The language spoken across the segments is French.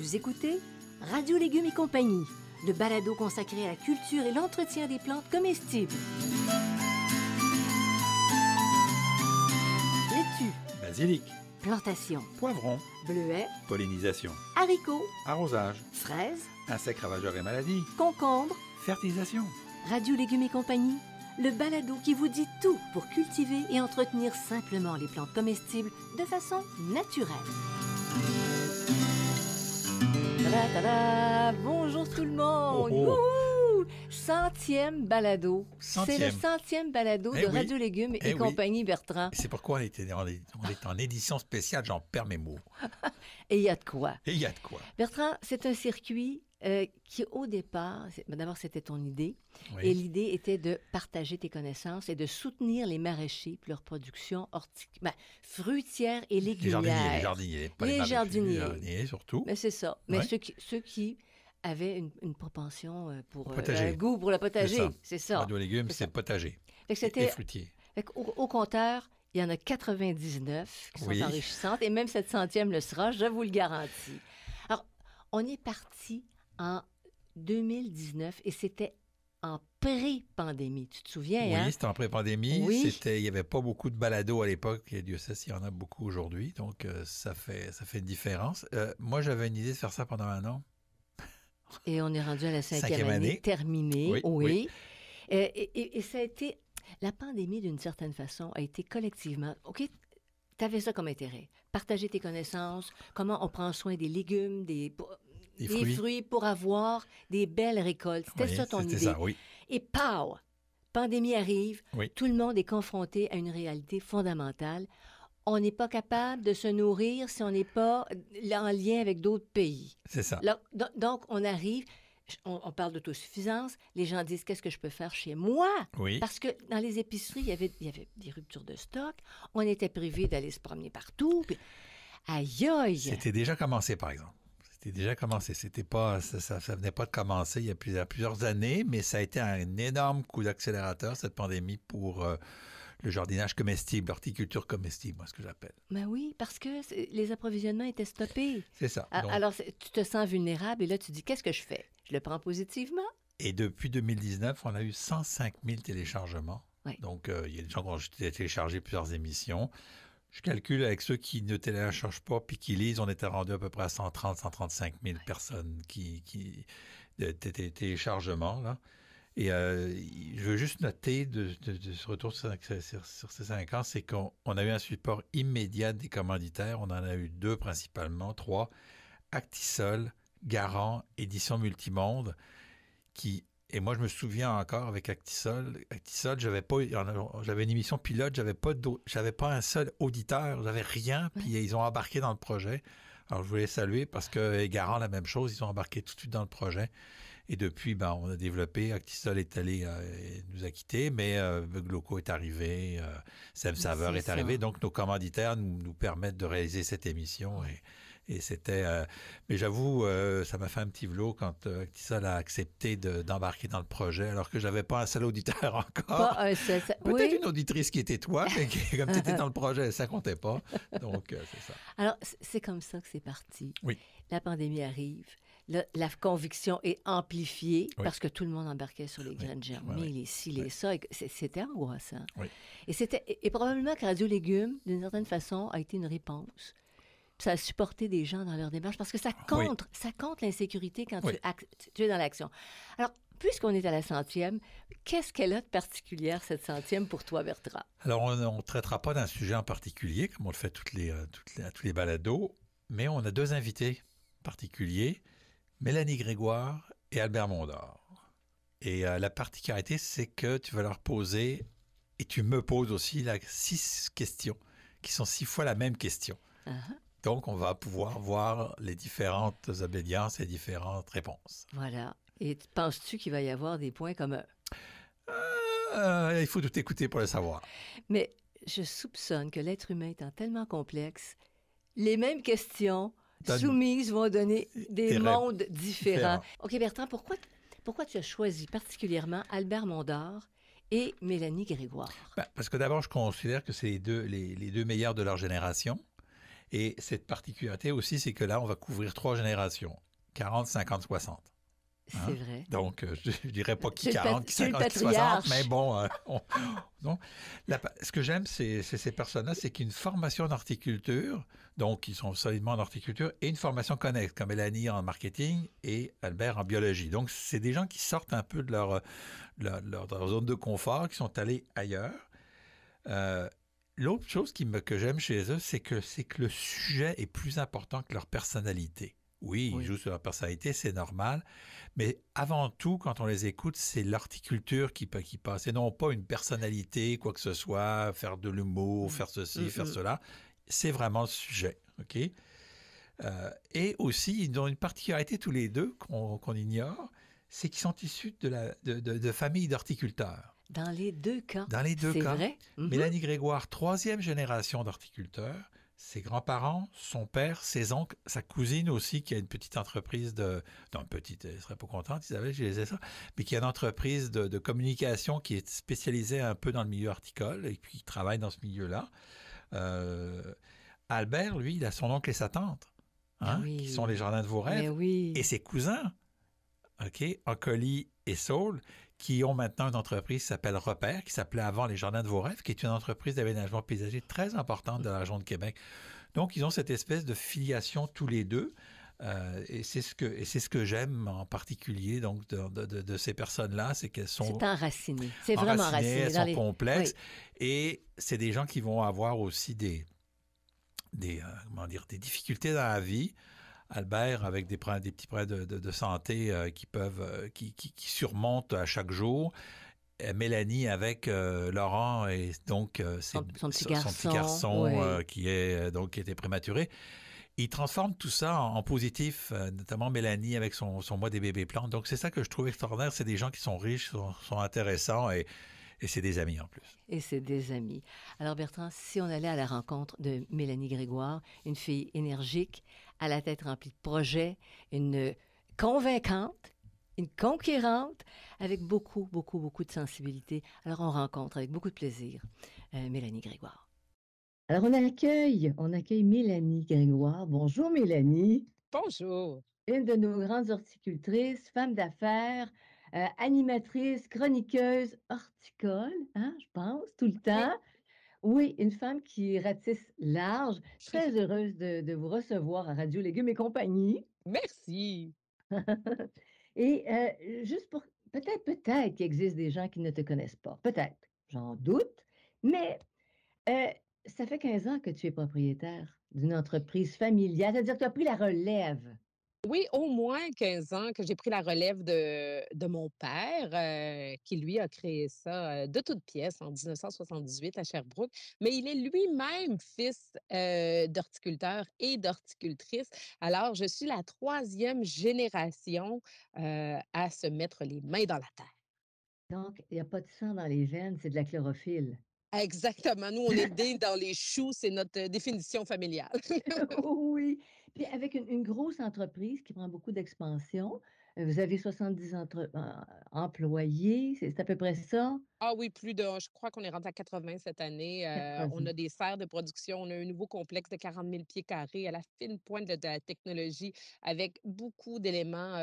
Vous écoutez Radio Légumes et compagnie, le balado consacré à la culture et l'entretien des plantes comestibles. Laitue, Basilic, plantation, poivron, bleuets, pollinisation, haricots, arrosage, fraises, insectes ravageurs et maladies, concombres. fertilisation. Radio Légumes et compagnie, le balado qui vous dit tout pour cultiver et entretenir simplement les plantes comestibles de façon naturelle. Tada! Bonjour tout le monde! Oh, Wouhou! 100e balado. C'est le 100e balado de oui. Radio Légumes et compagnie, Bertrand. C'est pourquoi on est en édition spéciale, j'en perds mes mots. Et il y a de quoi. Et il y a de quoi. Bertrand, c'est un circuit qui, au départ, d'abord, c'était ton idée. Oui. Et l'idée était de partager tes connaissances et de soutenir les maraîchers pour leur production fruitière et légumière. Les jardiniers. Pas Les maraîchers, jardiniers. Les jardiniers, surtout. Mais c'est ça. Mais Ouais. ceux qui avaient une propension pour Potager. un goût pour le potager. C'est ça. Radio Légumes, C'est ça. c'est potager. Fait que Et c'était, fruitier. fait au compteur, il y en a 99 qui sont Oui. enrichissantes et même cette 100e le sera, je vous le garantis. Alors, on est parti en 2019 et c'était en pré-pandémie. Tu te souviens, Oui, hein? c'était en pré-pandémie. Oui. Il n'y avait pas beaucoup de balados à l'époque. Et Dieu sait s'il y en a beaucoup aujourd'hui. Donc, ça fait une différence. Moi, j'avais une idée de faire ça pendant un an. Et on est rendu à la 5e Cinquième année. terminée. Oui, Oui. oui. Et ça a été... La pandémie, d'une certaine façon, a été collectivement... OK, tu avais ça comme intérêt. Partager tes connaissances, comment on prend soin des légumes, des fruits pour avoir des belles récoltes. C'était Oui, ça ton idée. C'était ça, oui. Et pow! Pandémie arrive, Oui. tout le monde est confronté à une réalité fondamentale. On n'est pas capable de se nourrir si on n'est pas en lien avec d'autres pays. C'est ça. Là, donc, on arrive, on parle d'autosuffisance, les gens disent qu'est-ce que je peux faire chez moi? Oui. Parce que dans les épiceries, il y avait des ruptures de stock, on était privé d'aller se promener partout. Puis, aïe aïe! C'était déjà commencé, par exemple. C'était déjà commencé. C'était pas, ça venait pas de commencer il y a plusieurs années, mais ça a été un énorme coup d'accélérateur, cette pandémie, pour le jardinage comestible, l'horticulture comestible, moi, ce que j'appelle. Ben oui, parce que les approvisionnements étaient stoppés. C'est ça. Donc, Alors, tu te sens vulnérable et là, tu dis, qu'est-ce que je fais? Je le prends positivement? et depuis 2019, on a eu 105 000 téléchargements. Oui. Donc, il y a des gens qui ont téléchargé plusieurs émissions. Je calcule avec ceux qui ne téléchargent pas puis qui lisent, on était rendu à peu près à 130, 135 000 personnes téléchargements, là. Et je veux juste noter de ce retour sur ces 5 ans, c'est qu'on a eu un support immédiat des commanditaires. On en a eu 2 principalement, 3. Actisol, Garant, Édition Multimonde, et moi, je me souviens encore avec Actisol, j'avais une émission pilote, j'avais pas un seul auditeur, j'avais rien, puis ils ont embarqué dans le projet. Alors, je voulais saluer parce que Garant, la même chose, ils ont embarqué tout de suite dans le projet. Et depuis, on a développé, Actisol est allé, nous a quittés, mais Gloco est arrivé, Sève Saveur est arrivé. Donc, nos commanditaires nous permettent de réaliser cette émission. Et c'était... mais j'avoue, ça m'a fait un petit velours quand Actisol a accepté d'embarquer dans le projet, alors que j'avais pas un seul auditeur encore. Peut-être une auditrice qui était toi, mais comme tu étais dans le projet, ça comptait pas. Donc, c'est ça. Alors, c'est comme ça que c'est parti. Oui. La pandémie arrive. La conviction est amplifiée parce que tout le monde embarquait sur les graines germées, les ci, les ça. C'était angoissant. Oui. Et probablement que Radio Légumes, d'une certaine façon, a été une réponse. Puis ça a supporté des gens dans leur démarche parce que ça compte l'insécurité quand tu es dans l'action. Alors, puisqu'on est à la 100e, qu'est-ce qu'elle a de particulière, cette 100e, pour toi, Bertrand? Alors, on ne traitera pas d'un sujet en particulier, comme on le fait à tous les balados, mais on a 2 invités particuliers, Mélanie Grégoire et Albert Mondor. Et la particularité, c'est que tu vas leur poser, et tu me poses aussi, 6 questions, qui sont 6 fois la même question. Uh-huh. Donc, on va pouvoir voir les différentes obédiences et différentes réponses. Voilà. Et penses-tu qu'il va y avoir des points communs? Il faut tout écouter pour le savoir. Mais je soupçonne que l'être humain étant tellement complexe, les mêmes questions soumises vont donner des mondes différents. OK, Bertrand, pourquoi tu as choisi particulièrement Albert Mondor et Mélanie Grégoire? Parce que d'abord, je considère que c'est les deux meilleurs de leur génération. Et cette particularité aussi, c'est que là, on va couvrir 3 générations, 40, 50, 60. C'est Hein? vrai. Donc, je ne dirais pas qui Tu es le, 40, qui tu es le 50, qui 60, mais patriarche. bon, non. Ce que j'aime, c'est ces personnes-là, c'est qu'une formation en horticulture, donc ils sont solidement en horticulture, et une formation connexe, comme Mélanie en marketing et Albert en biologie. Donc, c'est des gens qui sortent un peu de leur zone de confort, qui sont allés ailleurs. Euh, L'autre chose que j'aime chez eux, c'est que le sujet est plus important que leur personnalité. Oui, ils Oui. jouent sur leur personnalité, c'est normal. Mais avant tout, quand on les écoute, c'est l'horticulture qui passe. Et non pas une personnalité, quoi que ce soit, faire de l'humour, Mm. faire ceci, faire Mm-mm. cela. C'est vraiment le sujet. OK? Et aussi, ils ont une particularité tous les deux qu'on ignore, c'est qu'ils sont issus de familles d'horticulteurs. Dans les deux cas, Dans les deux c'est cas, vrai. Mhm. Mélanie Grégoire, troisième génération d'horticulteurs, ses grands-parents, son père, ses oncles, sa cousine aussi, qui a une petite entreprise de... Non, une petite, elle ne serait pas contente, Isabelle, je disais ça, mais qui a une entreprise de communication qui est spécialisée un peu dans le milieu horticole et puis qui travaille dans ce milieu-là. Euh, Albert, lui, il a son oncle et sa tante, Ah qui sont les oui. jardins de vos Mais rêves, et oui. ses cousins, OK, Ocoli et Saul, qui ont maintenant une entreprise qui s'appelle Repère, qui s'appelait avant les Jardins de vos rêves, qui est une entreprise d'aménagement paysager très importante de la région de Québec. Donc, ils ont cette espèce de filiation tous les deux. Et c'est ce que j'aime en particulier donc de ces personnes-là, c'est qu'elles C'est sont enraciné. C'est vraiment enracinées, enraciné elles dans sont les. complexes, Oui. et c'est des gens qui vont avoir aussi des difficultés dans la vie. Albert avec des petits problèmes de santé qui surmontent à chaque jour. Mélanie avec Laurent et donc Son petit son petit garçon. garçon Oui. qui était prématuré. Il transforme tout ça en positif, notamment Mélanie avec son mois des bébés plantes. Donc c'est ça que je trouve extraordinaire. C'est des gens qui sont riches, sont intéressants et c'est des amis en plus. Et c'est des amis. Alors Bertrand, si on allait à la rencontre de Mélanie Grégoire, une fille énergique, à la tête remplie de projets, une convaincante, une conquérante, avec beaucoup, beaucoup, beaucoup de sensibilité. Alors on rencontre avec beaucoup de plaisir Mélanie Grégoire. Alors on accueille Mélanie Grégoire. Bonjour Mélanie. Bonjour. Une de nos grandes horticultrices, femme d'affaires, animatrice, chroniqueuse horticole, hein, je pense, tout le Oui, temps. Oui, une femme qui ratisse large. Très heureuse de vous recevoir à Radio Légumes et compagnie. merci. Et juste pour peut-être qu'il existe des gens qui ne te connaissent pas. Peut-être, j'en doute. Mais euh, ça fait 15 ans que tu es propriétaire d'une entreprise familiale, c'est-à-dire que tu as pris la relève. Oui, au moins 15 ans que j'ai pris la relève de mon père, qui lui a créé ça de toutes pièces en 1978 à Sherbrooke. Mais il est lui-même fils d'horticulteur et d'horticultrice. Alors, je suis la troisième génération à se mettre les mains dans la terre. Donc, il n'y a pas de sang dans les veines, c'est de la chlorophylle. Exactement. Nous, on est nés dans les choux, c'est notre définition familiale. Oui, puis avec une grosse entreprise qui prend beaucoup d'expansion, vous avez 70 employés, c'est à peu près ça? Ah oui, je crois qu'on est rendu à 80 cette année. On 80. a des serres de production, on a un nouveau complexe de 40 000 pieds carrés à la fine pointe de la technologie avec beaucoup d'éléments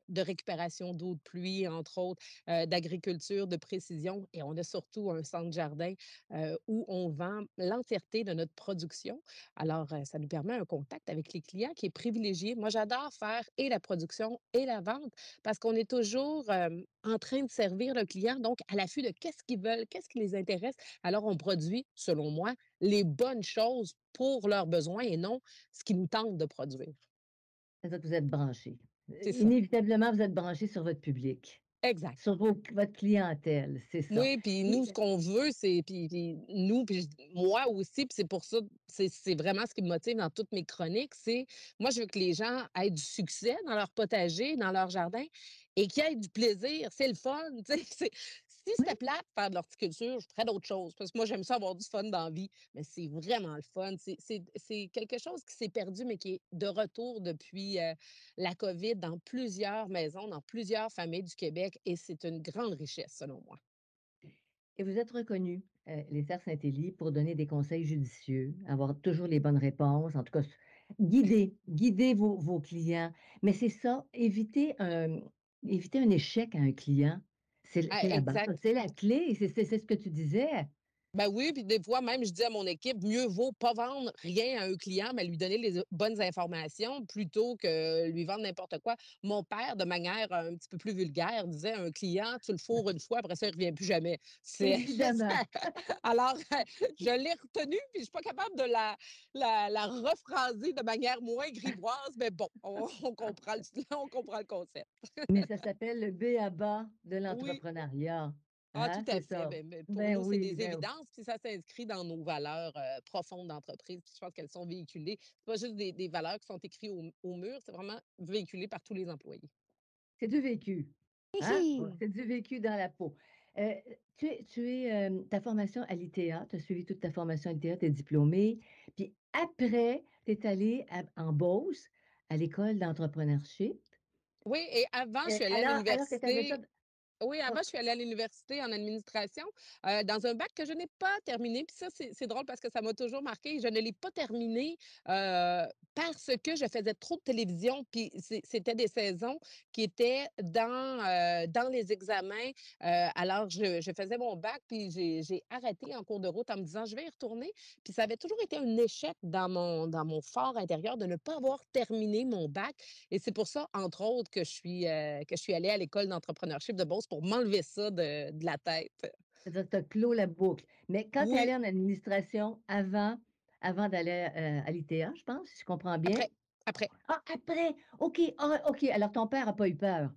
de récupération d'eau de pluie, entre autres, d'agriculture de précision. Et on a surtout un centre jardin où on vend l'entièreté de notre production. Alors, ça nous permet un contact avec les clients qui est privilégié. Moi, j'adore faire et la production et la vente parce qu'on est toujours en train de servir le client, donc à l'affût de qu'est-ce qu'ils veulent, qu'est-ce qui les intéresse. Alors, on produit, selon moi, les bonnes choses pour leurs besoins et non ce qui nous tente de produire. C'est-à-dire que vous êtes branchés. C'est ça. Inévitablement, vous êtes branchés sur votre public, Exact. sur votre clientèle, c'est ça. Oui, puis nous, Puis, ce qu'on veut, c'est puis nous, moi aussi, puis c'est pour ça, c'est vraiment ce qui me motive dans toutes mes chroniques, c'est moi, je veux que les gens aient du succès dans leur potager, dans leur jardin et qu'ils aient du plaisir. C'est le fun, tu sais. Si oui, c'était plate faire de l'horticulture, je ferais d'autres choses parce que moi, j'aime ça avoir du fun dans la vie, mais c'est vraiment le fun. C'est quelque chose qui s'est perdu, mais qui est de retour depuis la COVID dans plusieurs maisons, dans plusieurs familles du Québec et c'est une grande richesse, selon moi. et vous êtes reconnus. les Cerfs Saint-Élie pour donner des conseils judicieux, avoir toujours les bonnes réponses, en tout cas, guider vos clients. Mais c'est ça, éviter un échec à un client, Ah, c'est la base, exact. c'est la clé, c'est ce que tu disais. Ben oui, puis des fois même, je dis à mon équipe: «Mieux vaut pas vendre rien à un client, mais lui donner les bonnes informations plutôt que lui vendre n'importe quoi». Mon père, de manière un petit peu plus vulgaire, disait: «Un client, tu le fourres une fois, après ça, il revient plus jamais». C'est Évidemment. alors, je l'ai retenu, puis je suis pas capable de la rephraser de manière moins grivoise, mais bon, on comprend le on comprend le concept. Mais ça s'appelle le b.a.-ba de Oui. l'entrepreneuriat, Ah, hein, tout à c'est fait. ça. Ben, pour Ben nous, c'est oui, des ben évidences, puis ça s'inscrit dans nos valeurs profondes d'entreprise. Puis je pense qu'elles sont véhiculées. C'est pas juste des valeurs qui sont écrites au mur, c'est vraiment véhiculé par tous les employés. c'est du vécu, hein? Ouais, Hihi! c'est du vécu dans la peau. Heu, ta formation à l'ITA, tu as suivi toute ta formation à l'ITA, tu es diplômée, puis après, tu es allée en Beauce, à l'école d'entrepreneurship. Oui, et avant, je suis allée à Alors que tu avais ça l'université. Oui, oh, avant, je suis allée à l'université en administration, dans un bac que je n'ai pas terminé. Puis ça, c'est drôle parce que ça m'a toujours marqué. Je ne l'ai pas terminé, parce que je faisais trop de télévision. Puis c'était des saisons qui étaient dans les examens. Alors je faisais mon bac, puis j'ai arrêté en cours de route en me disant: «Je vais y retourner». Puis ça avait toujours été un échec dans mon fort intérieur de ne pas avoir terminé mon bac. Et c'est pour ça, entre autres, que je suis allée à l'école d'entrepreneurship de Beauce pour m'enlever ça de la tête. c'est-à-dire tu as clos la boucle. Mais quand tu es allée Oui, en administration avant d'aller, à l'ITA, je pense, si je comprends bien? après, après. Ah, après! OK, ah, OK, alors ton père a pas eu peur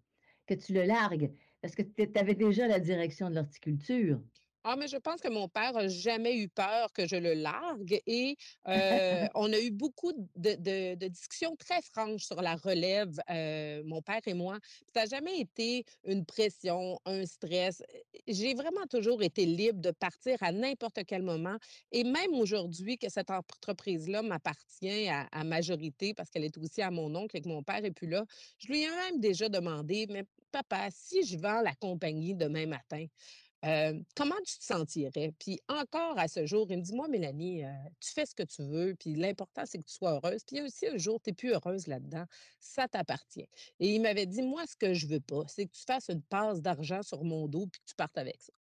que tu le largues parce que tu avais déjà la direction de l'horticulture. Ah, mais je pense que mon père a jamais eu peur que je le largue et on a eu beaucoup de discussions très franches sur la relève, mon père et moi. Ça n'a jamais été une pression, un stress. J'ai vraiment toujours été libre de partir à n'importe quel moment et même aujourd'hui que cette entreprise-là m'appartient à majorité parce qu'elle est aussi à mon oncle et que mon père est plus là, je lui ai même déjà demandé: «Mais papa, si je vends la compagnie demain matin, comment tu te sentirais?» Puis encore à ce jour, il me dit: «Moi, Mélanie, tu fais ce que tu veux, puis l'important, c'est que tu sois heureuse. Puis il y a aussi un jour, tu es plus heureuse là-dedans, ça t'appartient». Et il m'avait dit: «Moi, ce que je veux pas, c'est que tu fasses une passe d'argent sur mon dos puis que tu partes avec ça».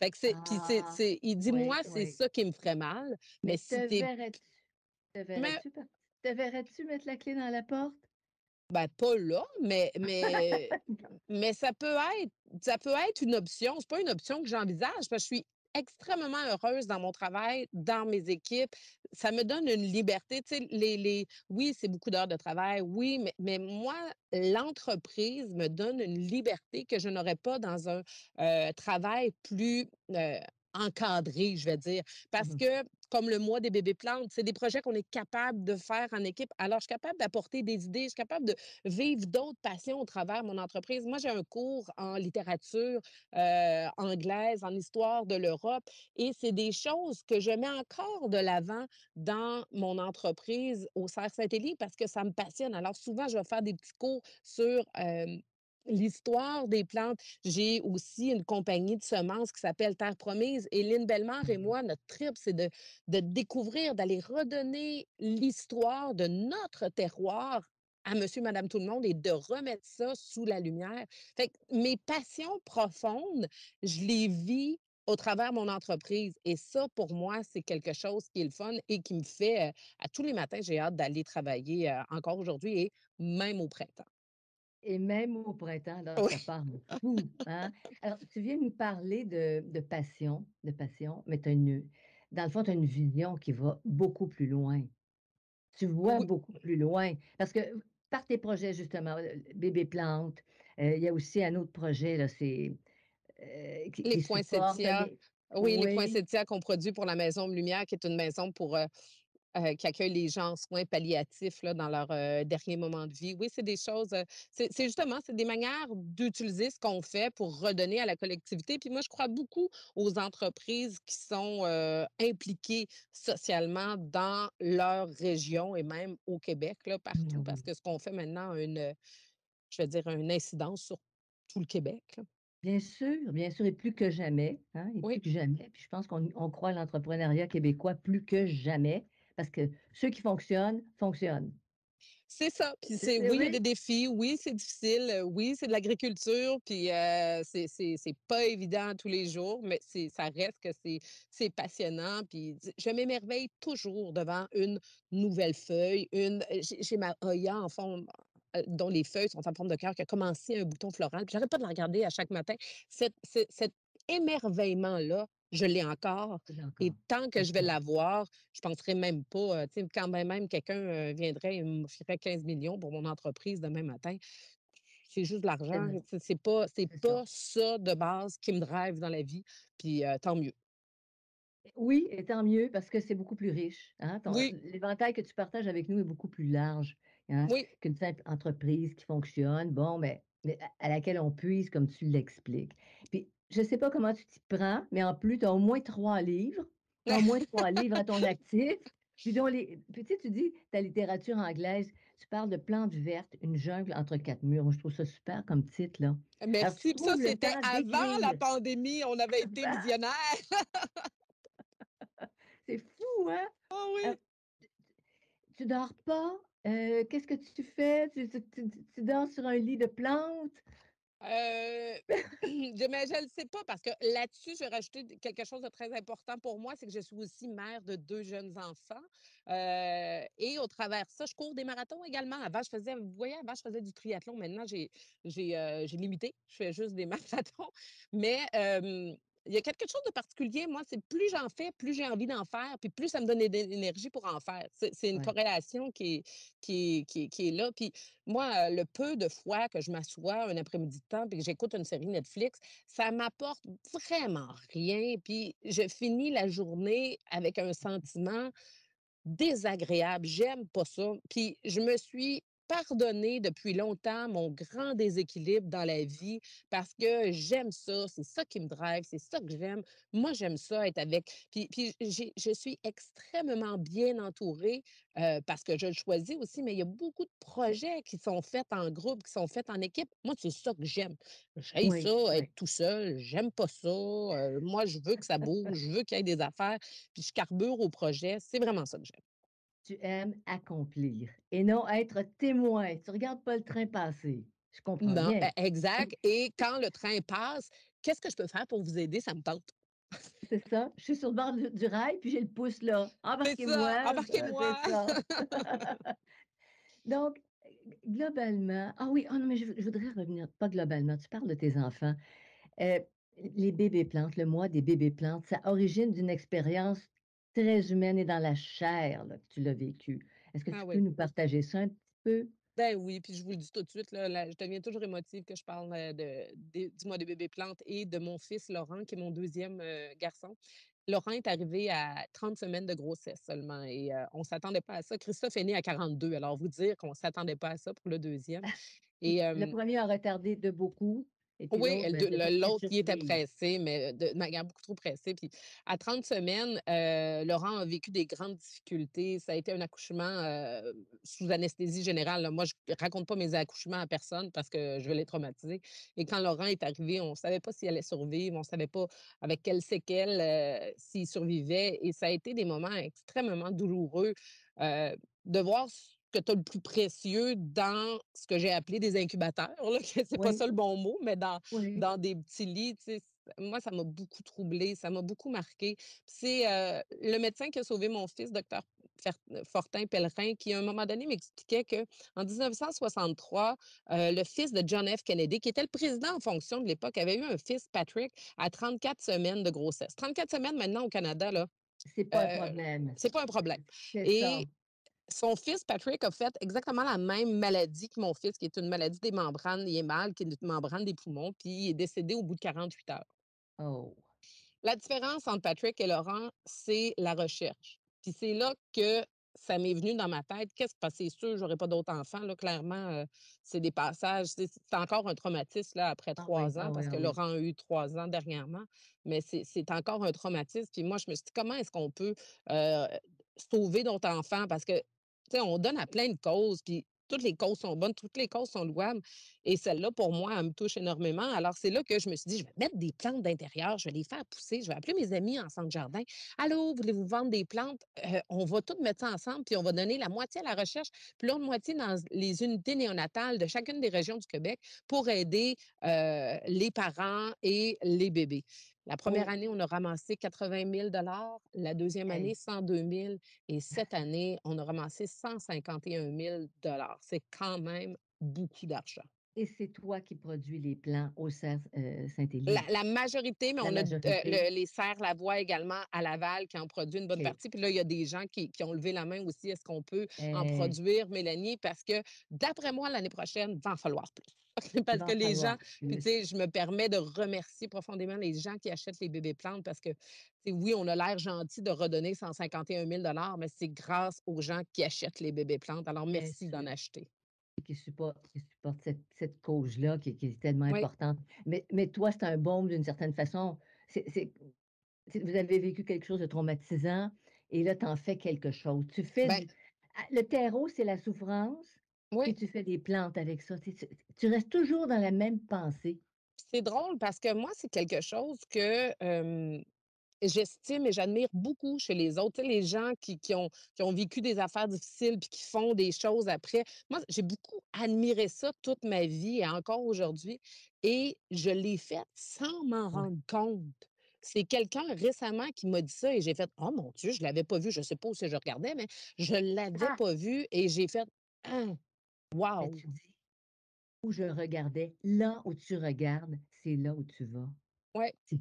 Fait que Ah! il dit: Oui, «Moi, c'est oui. ça qui me ferait mal, mais Mais si tu es». te Mais verrais-tu par te verrais-tu mettre la clé dans la porte? ben, pas là, mais ça peut être une option. C'est pas une option que j'envisage parce que je suis extrêmement heureuse dans mon travail, dans mes équipes. Ça me donne une liberté, tu sais, oui, c'est beaucoup d'heures de travail, oui, mais moi, l'entreprise me donne une liberté que je n'aurais pas dans un, travail plus, encadré, je vais dire. Parce Mmh. que comme le mois des bébés plantes, c'est des projets qu'on est capable de faire en équipe. Alors, je suis capable d'apporter des idées, je suis capable de vivre d'autres passions au travers de mon entreprise. Moi, j'ai un cours en littérature anglaise, en histoire de l'Europe, et c'est des choses que je mets encore de l'avant dans mon entreprise au Cerf Saint-Élie parce que ça me passionne. Alors, souvent, je vais faire des petits cours sur l'histoire des plantes. J'ai aussi une compagnie de semences qui s'appelle Terre Promise et Lynn Bellemare et Mmh. moi, notre trip, c'est de découvrir, d'aller redonner l'histoire de notre terroir à monsieur, madame, tout le monde et de remettre ça sous la lumière. Fait que mes passions profondes, je les vis au travers mon entreprise et ça, pour moi, c'est quelque chose qui est le fun et qui me fait, à tous les matins, j'ai hâte d'aller travailler, encore aujourd'hui et même au printemps. Et même au printemps, alors ça Oui, part beaucoup, hein? Alors, tu viens de nous parler de passion, mais dans le fond, tu as une vision qui va beaucoup plus loin. Tu vois oui, beaucoup plus loin parce que par tes projets justement, Bébé Plante, il y a aussi un autre projet là, c'est, les qui supporte poinsettias. les Oui, les oui, poinsettias qu'on produit pour la Maison Lumière, qui est une maison qui accueille les gens en soins palliatifs là, dans leur dernier moment de vie. Oui, c'est des choses, c'est justement, c'est des manières d'utiliser ce qu'on fait pour redonner à la collectivité. Puis moi, je crois beaucoup aux entreprises qui sont impliquées socialement dans leur région et même au Québec, là, mais partout, parce oui. que ce qu'on fait maintenant a je vais dire, une incidence sur tout le Québec, là. bien sûr, et plus que jamais, hein, et plus Oui. que jamais. Puis je pense qu'on croit à l'entrepreneuriat québécois plus que jamais, parce que ceux qui fonctionnent, fonctionnent. C'est ça, puis C'est c'est oui, il y a oui, des défis, oui, c'est difficile, oui, c'est de l'agriculture, puis c'est pas évident tous les jours, mais ça reste que c'est passionnant, puis je m'émerveille toujours devant une nouvelle feuille, j'ai ma Hoya en fond, dont les feuilles sont en forme de cœur, qui a commencé un bouton floral, puis j'arrête pas de la regarder à chaque matin. Cet émerveillement-là, je l'ai encore et encore, tant que je vais d'accord. l'avoir, je penserais même pas, tu sais, quand même quelqu'un, viendrait et m'offrirait 15 millions pour mon entreprise demain matin, c'est juste de C'est l'argent, vrai, c'est c'est ça. pas ça de base qui me drive dans la vie, puis tant mieux. Oui, et tant mieux parce que c'est beaucoup plus riche, hein. Oui, L'éventail que tu partages avec nous est beaucoup plus large, hein, oui. qu'une simple entreprise qui fonctionne, bon, mais à laquelle on puise comme tu l'expliques. Puis je ne sais pas comment tu t'y prends, mais en plus, tu as au moins 3 livres. Tu as au moins 3 livres à ton actif. Puis tu sais, tu dis ta littérature anglaise, tu parles de plantes vertes, une jungle entre 4 murs. Moi, je trouve ça super comme titre, là. Alors tu Merci, puis ça, trouves le c'était temps avant la d'écrire. pandémie, on avait été visionnaires. C'est fou, hein? Ah Heu oui! Tu dors pas? Qu'est-ce que tu fais? Tu dors sur un lit de plantes? Heu, mais je le sais pas parce que là-dessus, je vais rajouter quelque chose de très important pour moi, c'est que je suis aussi mère de 2 jeunes enfants, et au travers de ça, je cours des marathons également. Avant, je faisais vous voyez, avant, je faisais du triathlon. Maintenant, j'ai limité. Je fais juste des marathons. Mais, il y a quelque chose de particulier, moi, c'est plus j'en fais, plus j'ai envie d'en faire, puis plus ça me donne l'énergie pour en faire. C'est une Ouais, corrélation qui est là. Puis moi, le peu de fois que je m'assois un après-midi de temps puis que j'écoute une série Netflix, ça m'apporte vraiment rien. Puis je finis la journée avec un sentiment désagréable. J'aime pas ça. Puis je me suis pardonné depuis longtemps mon grand déséquilibre dans la vie parce que j'aime ça, c'est ça qui me drive, c'est ça que j'aime. Moi, j'aime ça être avec. Puis je suis extrêmement bien entourée parce que je le choisis aussi, mais il y a beaucoup de projets qui sont faits en groupe, qui sont faits en équipe. Moi, c'est ça que j'aime. J'aime oui, ça, être oui. tout seul, j'aime pas ça. Moi, je veux que ça bouge, je veux qu'il y ait des affaires, puis je carbure au projet. C'est vraiment ça que j'aime. Tu aimes accomplir et non être témoin. Tu regardes pas le train passer. Je comprends Non, bien. exact et quand le train passe, qu'est-ce que je peux faire pour vous aider? Ça me tente. C'est ça. Je suis sur le bord du rail, puis j'ai le pouce là. C'est ça, Embarquez-moi, c'est embarquez-moi. ça. Donc, globalement oui, non, mais je voudrais revenir pas globalement, tu parles de tes enfants. Heu, les bébés plantes, le mois des bébés plantes, ça origine d'une expérience très humaine et dans la chair, là, que tu l'as vécu. Est-ce que Ah tu peux oui. nous partager ça un petit peu? Ben oui, puis je vous le dis tout de suite, là, je deviens toujours émotive que je parle du mois des bébés plantes et de mon fils Laurent, qui est mon deuxième garçon. Laurent est arrivé à 30 semaines de grossesse seulement et on s'attendait pas à ça. Christophe est né à 42, alors vous dire qu'on s'attendait pas à ça pour le deuxième. Et Le premier a retardé de beaucoup et puis oui, l'autre, ben, s'est pas fait l'autre, il était survivre. pressé, mais de manière beaucoup trop pressée. Puis à 30 semaines, Laurent a vécu des grandes difficultés. Ça a été un accouchement sous anesthésie générale, là. Moi, je raconte pas mes accouchements à personne parce que je vais les traumatiser. Et quand Laurent est arrivé, on savait pas s'il allait survivre, on savait pas avec quelles séquelles, s'il survivait. Et ça a été des moments extrêmement douloureux de voir ce que tu as le plus précieux dans ce que j'ai appelé des incubateurs, là, que c'est pas Oui, ça le bon mot, mais oui. dans des petits lits, tu sais, moi, ça m'a beaucoup troublée, ça m'a beaucoup marquée. Puis c'est le médecin qui a sauvé mon fils, docteur Fortin-Pellerin, qui, à un moment donné, m'expliquait qu'en 1963, le fils de John F. Kennedy, qui était le président en fonction de l'époque, avait eu un fils, Patrick, à 34 semaines de grossesse. 34 semaines maintenant au Canada, là, C'est pas un euh, problème. c'est pas un problème. C'est ça. Et son fils, Patrick, a fait exactement la même maladie que mon fils, qui est une maladie des membranes, il est mal, qui est une membrane des poumons, puis il est décédé au bout de 48 heures. Oh! La différence entre Patrick et Laurent, c'est la recherche. Puis c'est là que ça m'est venu dans ma tête. Qu'est-ce parce que c'est sûr, j'aurais pas d'autres enfants, là, clairement, c'est des passages, c'est encore un traumatisme, là, après Ah oui, 3 ans, ah oui, parce ah que oui. Laurent a eu 3 ans dernièrement, mais c'est encore un traumatisme. Puis moi, je me suis dit: «Comment est-ce qu'on peut, heu, sauver d'autres enfants?» parce que, tu sais, on donne à plein de causes, puis toutes les causes sont bonnes, toutes les causes sont louables et celle-là, pour moi, elle me touche énormément. Alors c'est là que je me suis dit: «Je vais mettre des plantes d'intérieur, je vais les faire pousser, je vais appeler mes amis en centre jardin. Allô, voulez-vous vendre des plantes? On va toutes mettre ça ensemble, puis on va donner la moitié à la recherche, puis l'autre moitié dans les unités néonatales de chacune des régions du Québec pour aider, les parents et les bébés». La première Oh, année, on a ramassé 80 000 la deuxième année, hey. 102 000 et cette année, on a ramassé 151 000 $. C'est quand même beaucoup d'argent. Et c'est toi qui produis les plants au cerf La Saint-Élie, la majorité, mais la on a majorité? les serres Lavoie également à Laval qui en produit une bonne OK. partie. Puis là, il y a des gens qui ont levé la main aussi. Est-ce qu'on peut en Eh, produire, Mélanie? Parce que d'après moi, l'année prochaine, va en falloir plus. il Parce va que en les gens falloir puis tu plus. sais, je me permets de remercier profondément les gens qui achètent les bébés plantes parce que, tu sais, oui, on a l'air gentil de redonner 151 000 $, mais c'est grâce aux gens qui achètent les bébés plantes. Alors Bien merci d'en sûr, acheter. qui supportent cette cause-là qui est tellement Oui, importante. Mais toi, c'est un baume d'une certaine façon. Vous avez vécu quelque chose de traumatisant et là, tu en fais quelque chose. Tu fais ben du le terreau, c'est la souffrance et oui. tu fais des plantes avec ça. Tu restes toujours dans la même pensée. C'est drôle parce que moi, c'est quelque chose que, j'estime et j'admire beaucoup chez les autres. Tu sais, les gens qui ont vécu des affaires difficiles puis qui font des choses après. Moi, j'ai beaucoup admiré ça toute ma vie et encore aujourd'hui et je l'ai fait sans m'en Ouais. rendre compte. C'est quelqu'un récemment qui m'a dit ça et j'ai fait: «Oh mon Dieu, je l'avais pas vu». Je sais pas où c'est je regardais, mais je l'avais Ah! pas vu et j'ai fait: «Hein, Mais wow!» tu dis: «Où je regardais». Là où tu regardes, c'est là où tu vas. Ouais. Tu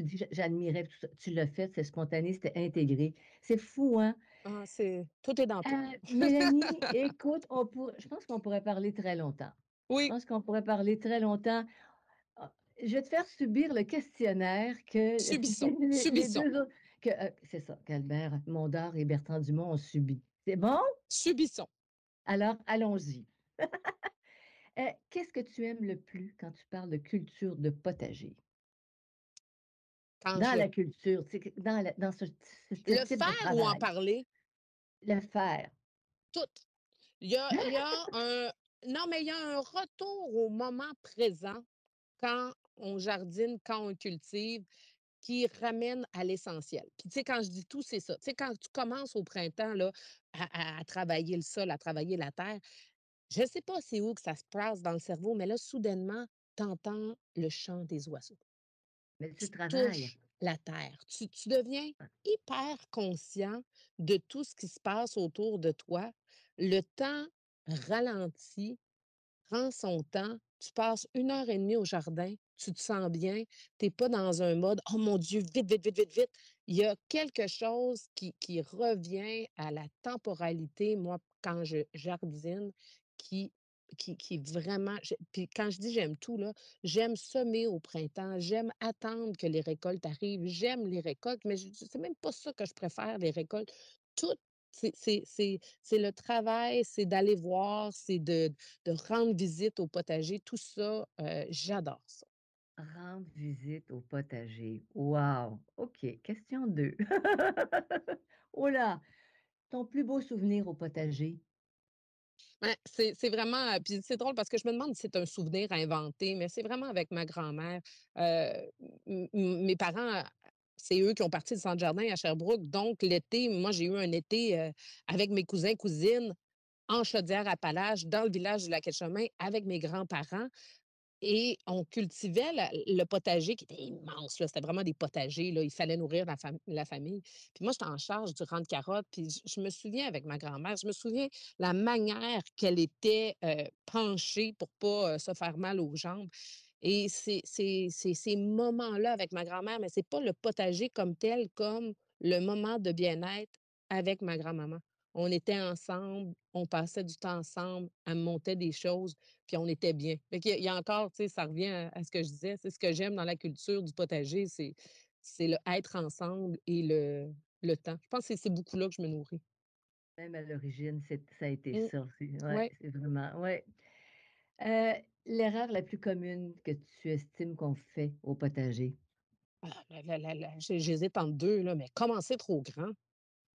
dis: «J'admirais tout ça». Tu l'as fait, c'est spontané, c'était intégré. C'est fou, hein? Ah, c'est tout est dans tout. Mélanie, écoute, je pense qu'on pourrait parler très longtemps. Je Oui, pense qu'on pourrait parler très longtemps. Ah, je vais te faire subir le questionnaire que subissons, les subissons, 2 autres c'est ça, qu'Albert Mondor et Bertrand Dumont ont subi. C'est bon? subissons. Alors allons-y. Qu'est-ce que tu aimes le plus quand tu parles de culture de potager? Quand Dans je la culture, tu sais, dans ce le type de faire ou en travail. parler? Le faire. Tout. Il y a un non, mais il y a un retour au moment présent quand on jardine, quand on cultive, qui ramène à l'essentiel. Puis, tu sais, quand je dis tout, c'est ça. Tu sais, quand tu commences au printemps, là, à travailler le sol, à travailler la terre, je ne sais pas c'est où que ça se passe dans le cerveau, mais là, soudainement, tu entends le chant des oiseaux. Mais Tu tu travailles. touches la terre. Tu deviens hyper conscient de tout ce qui se passe autour de toi. Le temps ralentit, prend son temps. Tu passes 1 heure et demie au jardin, tu te sens bien, tu es pas dans un mode: «Oh mon Dieu, vite, vite, vite, vite, vite». Il y a quelque chose qui revient à la temporalité, moi, quand je jardine, qui qui vraiment puis quand je dis j'aime tout, là, j'aime semer au printemps, j'aime attendre que les récoltes arrivent, j'aime les récoltes, mais je c'est même pas ça que je préfère, les récoltes. Tout c'est le travail, c'est d'aller voir, c'est de rendre visite au potager, tout ça, j'adore ça. Rendre visite au potager. Wow! OK, question 2. Oh là! Ton plus beau souvenir au potager? Ouais, c'est vraiment, puis c'est drôle parce que je me demande si c'est un souvenir inventé, mais c'est vraiment avec ma grand-mère. Mes parents, c'est eux qui ont parti le centre jardin à Sherbrooke, donc l'été, moi, j'ai eu un été, avec mes cousins, cousines, en Chaudière-Appalaches, dans le village du Lac-Etchemin, avec mes grands-parents. Et on cultivait le potager qui était immense, là, c'était vraiment des potagers, là, il fallait nourrir la famille. Puis moi, j'étais en charge du rang de carottes, puis je me souviens avec ma grand-mère, je me souviens la manière qu'elle était, penchée pour pas, se faire mal aux jambes et c'est ces moments-là avec ma grand-mère, mais c'est pas le potager comme tel, comme le moment de bien-être avec ma grand-maman. On était ensemble, on passait du temps ensemble, elle me montait des choses, puis on était bien. Fait qu'il y a encore, tu sais, ça revient à ce que je disais, c'est ce que j'aime dans la culture du potager, c'est le être ensemble et le temps. Je pense que c'est beaucoup là que je me nourris. Même à l'origine, ça a été Mmh, ça. Ouais, ouais. c'est vraiment ouais. Heu, L'erreur la plus commune que tu estimes qu'on fait au potager? Ah, j'hésite entre 2 là, mais commencer trop grand.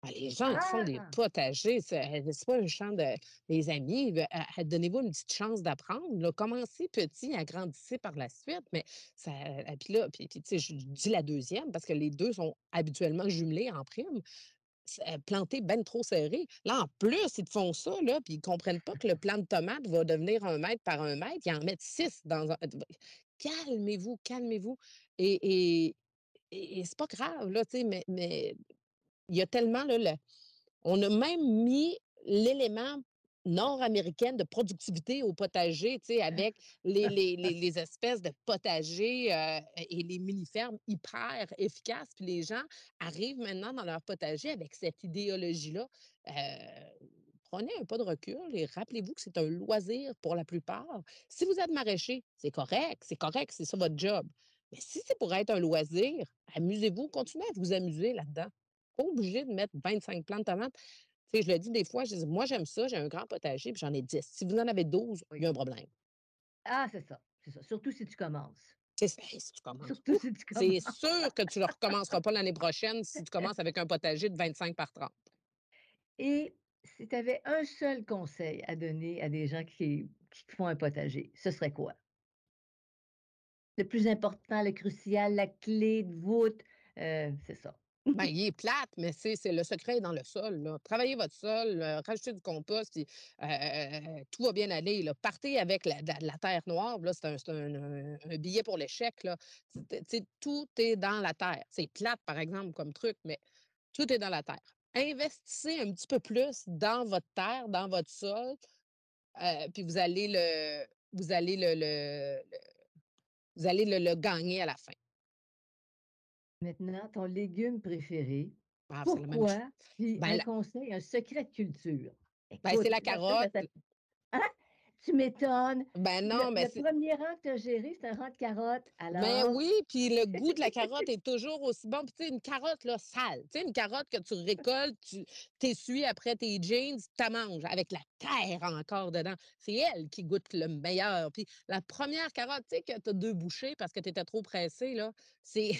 Ah, les gens, ils font des Ah! potagers, c'est pas un champ de les amis, donnez-vous une petite chance d'apprendre, là. Commencez petit, agrandissez par la suite, mais ça puis là, puis tu sais, je dis la deuxième parce que les 2 sont habituellement jumelés en prime. Planter ben trop serré. Là, en plus, ils te font ça, là, puis ils comprennent pas que le plant de tomate va devenir 1 mètre par 1 mètre. Ils en mettent 6 dans un calmez-vous, calmez-vous et et et c'est pas grave, là, tu sais, mais il y a tellement, là, on a même mis l'élément nord-américain de productivité au potager, tu sais, avec les espèces de potagers, et les mini-fermes hyper efficaces. Puis les gens arrivent maintenant dans leur potager avec cette idéologie-là. Prenez un pas de recul et rappelez-vous que c'est un loisir pour la plupart. Si vous êtes maraîcher, c'est correct, c'est ça votre job. Mais si c'est pour être un loisir, amusez-vous, continuez à vous amuser là-dedans. Pas obligé de mettre 25 plants de tomates. Tu sais, je le dis des fois, je dis: «Moi, j'aime ça, j'ai un grand potager, puis j'en ai 10. Si vous en avez 12, il y Oui. a un problème». Ah, c'est ça, c'est ça. Surtout si tu commences. Tu sais, hey, si tu commences, Surtout ouf, si tu commences. c'est sûr que tu ne recommenceras pas l'année prochaine si tu commences avec un potager de 25 par 30. Et si tu avais un seul conseil à donner à des gens qui font un potager, ce serait quoi? Le plus important, le crucial, la clé de voûte, c'est ça. Ben, il est plate, mais c'est le secret est dans le sol, là. Travaillez votre sol, rajoutez du compost, puis tout va bien aller, là. Partez avec la terre noire, là, c'est un billet pour l'échec, là. Tu sais, tout est dans la terre. C'est plate, par exemple, comme truc, mais tout est dans la terre. Investissez un petit peu plus dans votre terre, dans votre sol, puis vous allez le gagner à la fin. Maintenant, ton légume préféré, Ah, c'est la même ch pourquoi? Puis ben, un conseil, un secret de culture. c'est Écoute, la là, ça carotte. hein? Tu m'étonnes. Ben, non, mais Le 1er rang que tu as géré, c'est un rang de carottes. mais Alors? oui, puis le goût de la carotte est toujours aussi bon. Puis tu sais, une carotte, là, sale, tu sais, une carotte que tu récoltes, tu t'essuies après tes jeans, tu la manges avec la terre encore dedans. C'est elle qui goûte le meilleur. Puis la première carotte, tu sais, que tu as 2 bouchées parce que tu étais trop pressé, là, c'est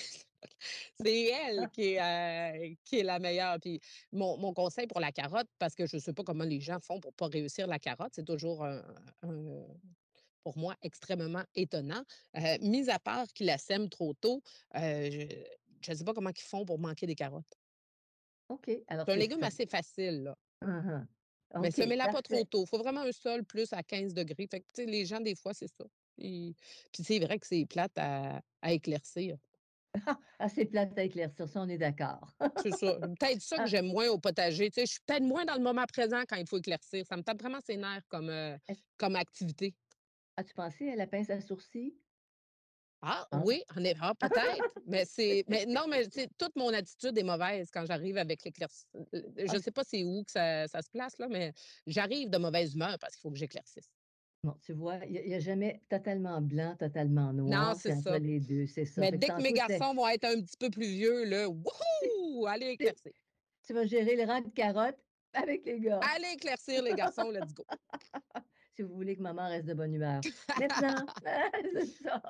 c'est elle qui est la meilleure. Puis mon conseil pour la carotte, parce que je ne sais pas comment les gens font pour pas réussir la carotte, c'est toujours un pour moi, extrêmement étonnant. Mis à part qu'ils la sèment trop tôt, je ne sais pas comment ils font pour manquer des carottes. OK. Alors, C'est un c'est légume ça. assez facile, là, Mmh. mais OK, semez-la pas trop parfait. tôt. Il faut vraiment un sol plus à 15 degrés. Fait que, tu sais, les gens, des fois, c'est ça. Puis c'est vrai que c'est plate à éclaircir. Ah, c'est plate à éclaircir, ça, on est d'accord. C'est ça. Peut-être ça que Ah, j'aime moins au potager. Tu sais, je suis peut-être moins dans le moment présent quand il faut éclaircir. Ça me tape vraiment ses nerfs est-ce comme activité. as-tu pensé à la pince à sourcils? Ah Ah. oui, peut-être, mais non, mais tu sais, toute mon attitude est mauvaise quand j'arrive avec l'éclairci je Ah, ne sais pas c'est où que ça se place là, mais j'arrive de mauvaise humeur parce qu'il faut que j'éclaircisse. bon, tu vois, il y a jamais totalement blanc, totalement Non, noir, c'est c'est entre ça. les 2, c'est ça. Mais Fait que dès que mes tantôt, c'était garçons vont être un petit peu plus vieux là, wouhou! Allez éclaircir. tu vas gérer le rang de carottes avec les gars, Allez éclaircir les garçons, let's go. si vous voulez que maman reste de bonne humeur. Maintenant c'est ça.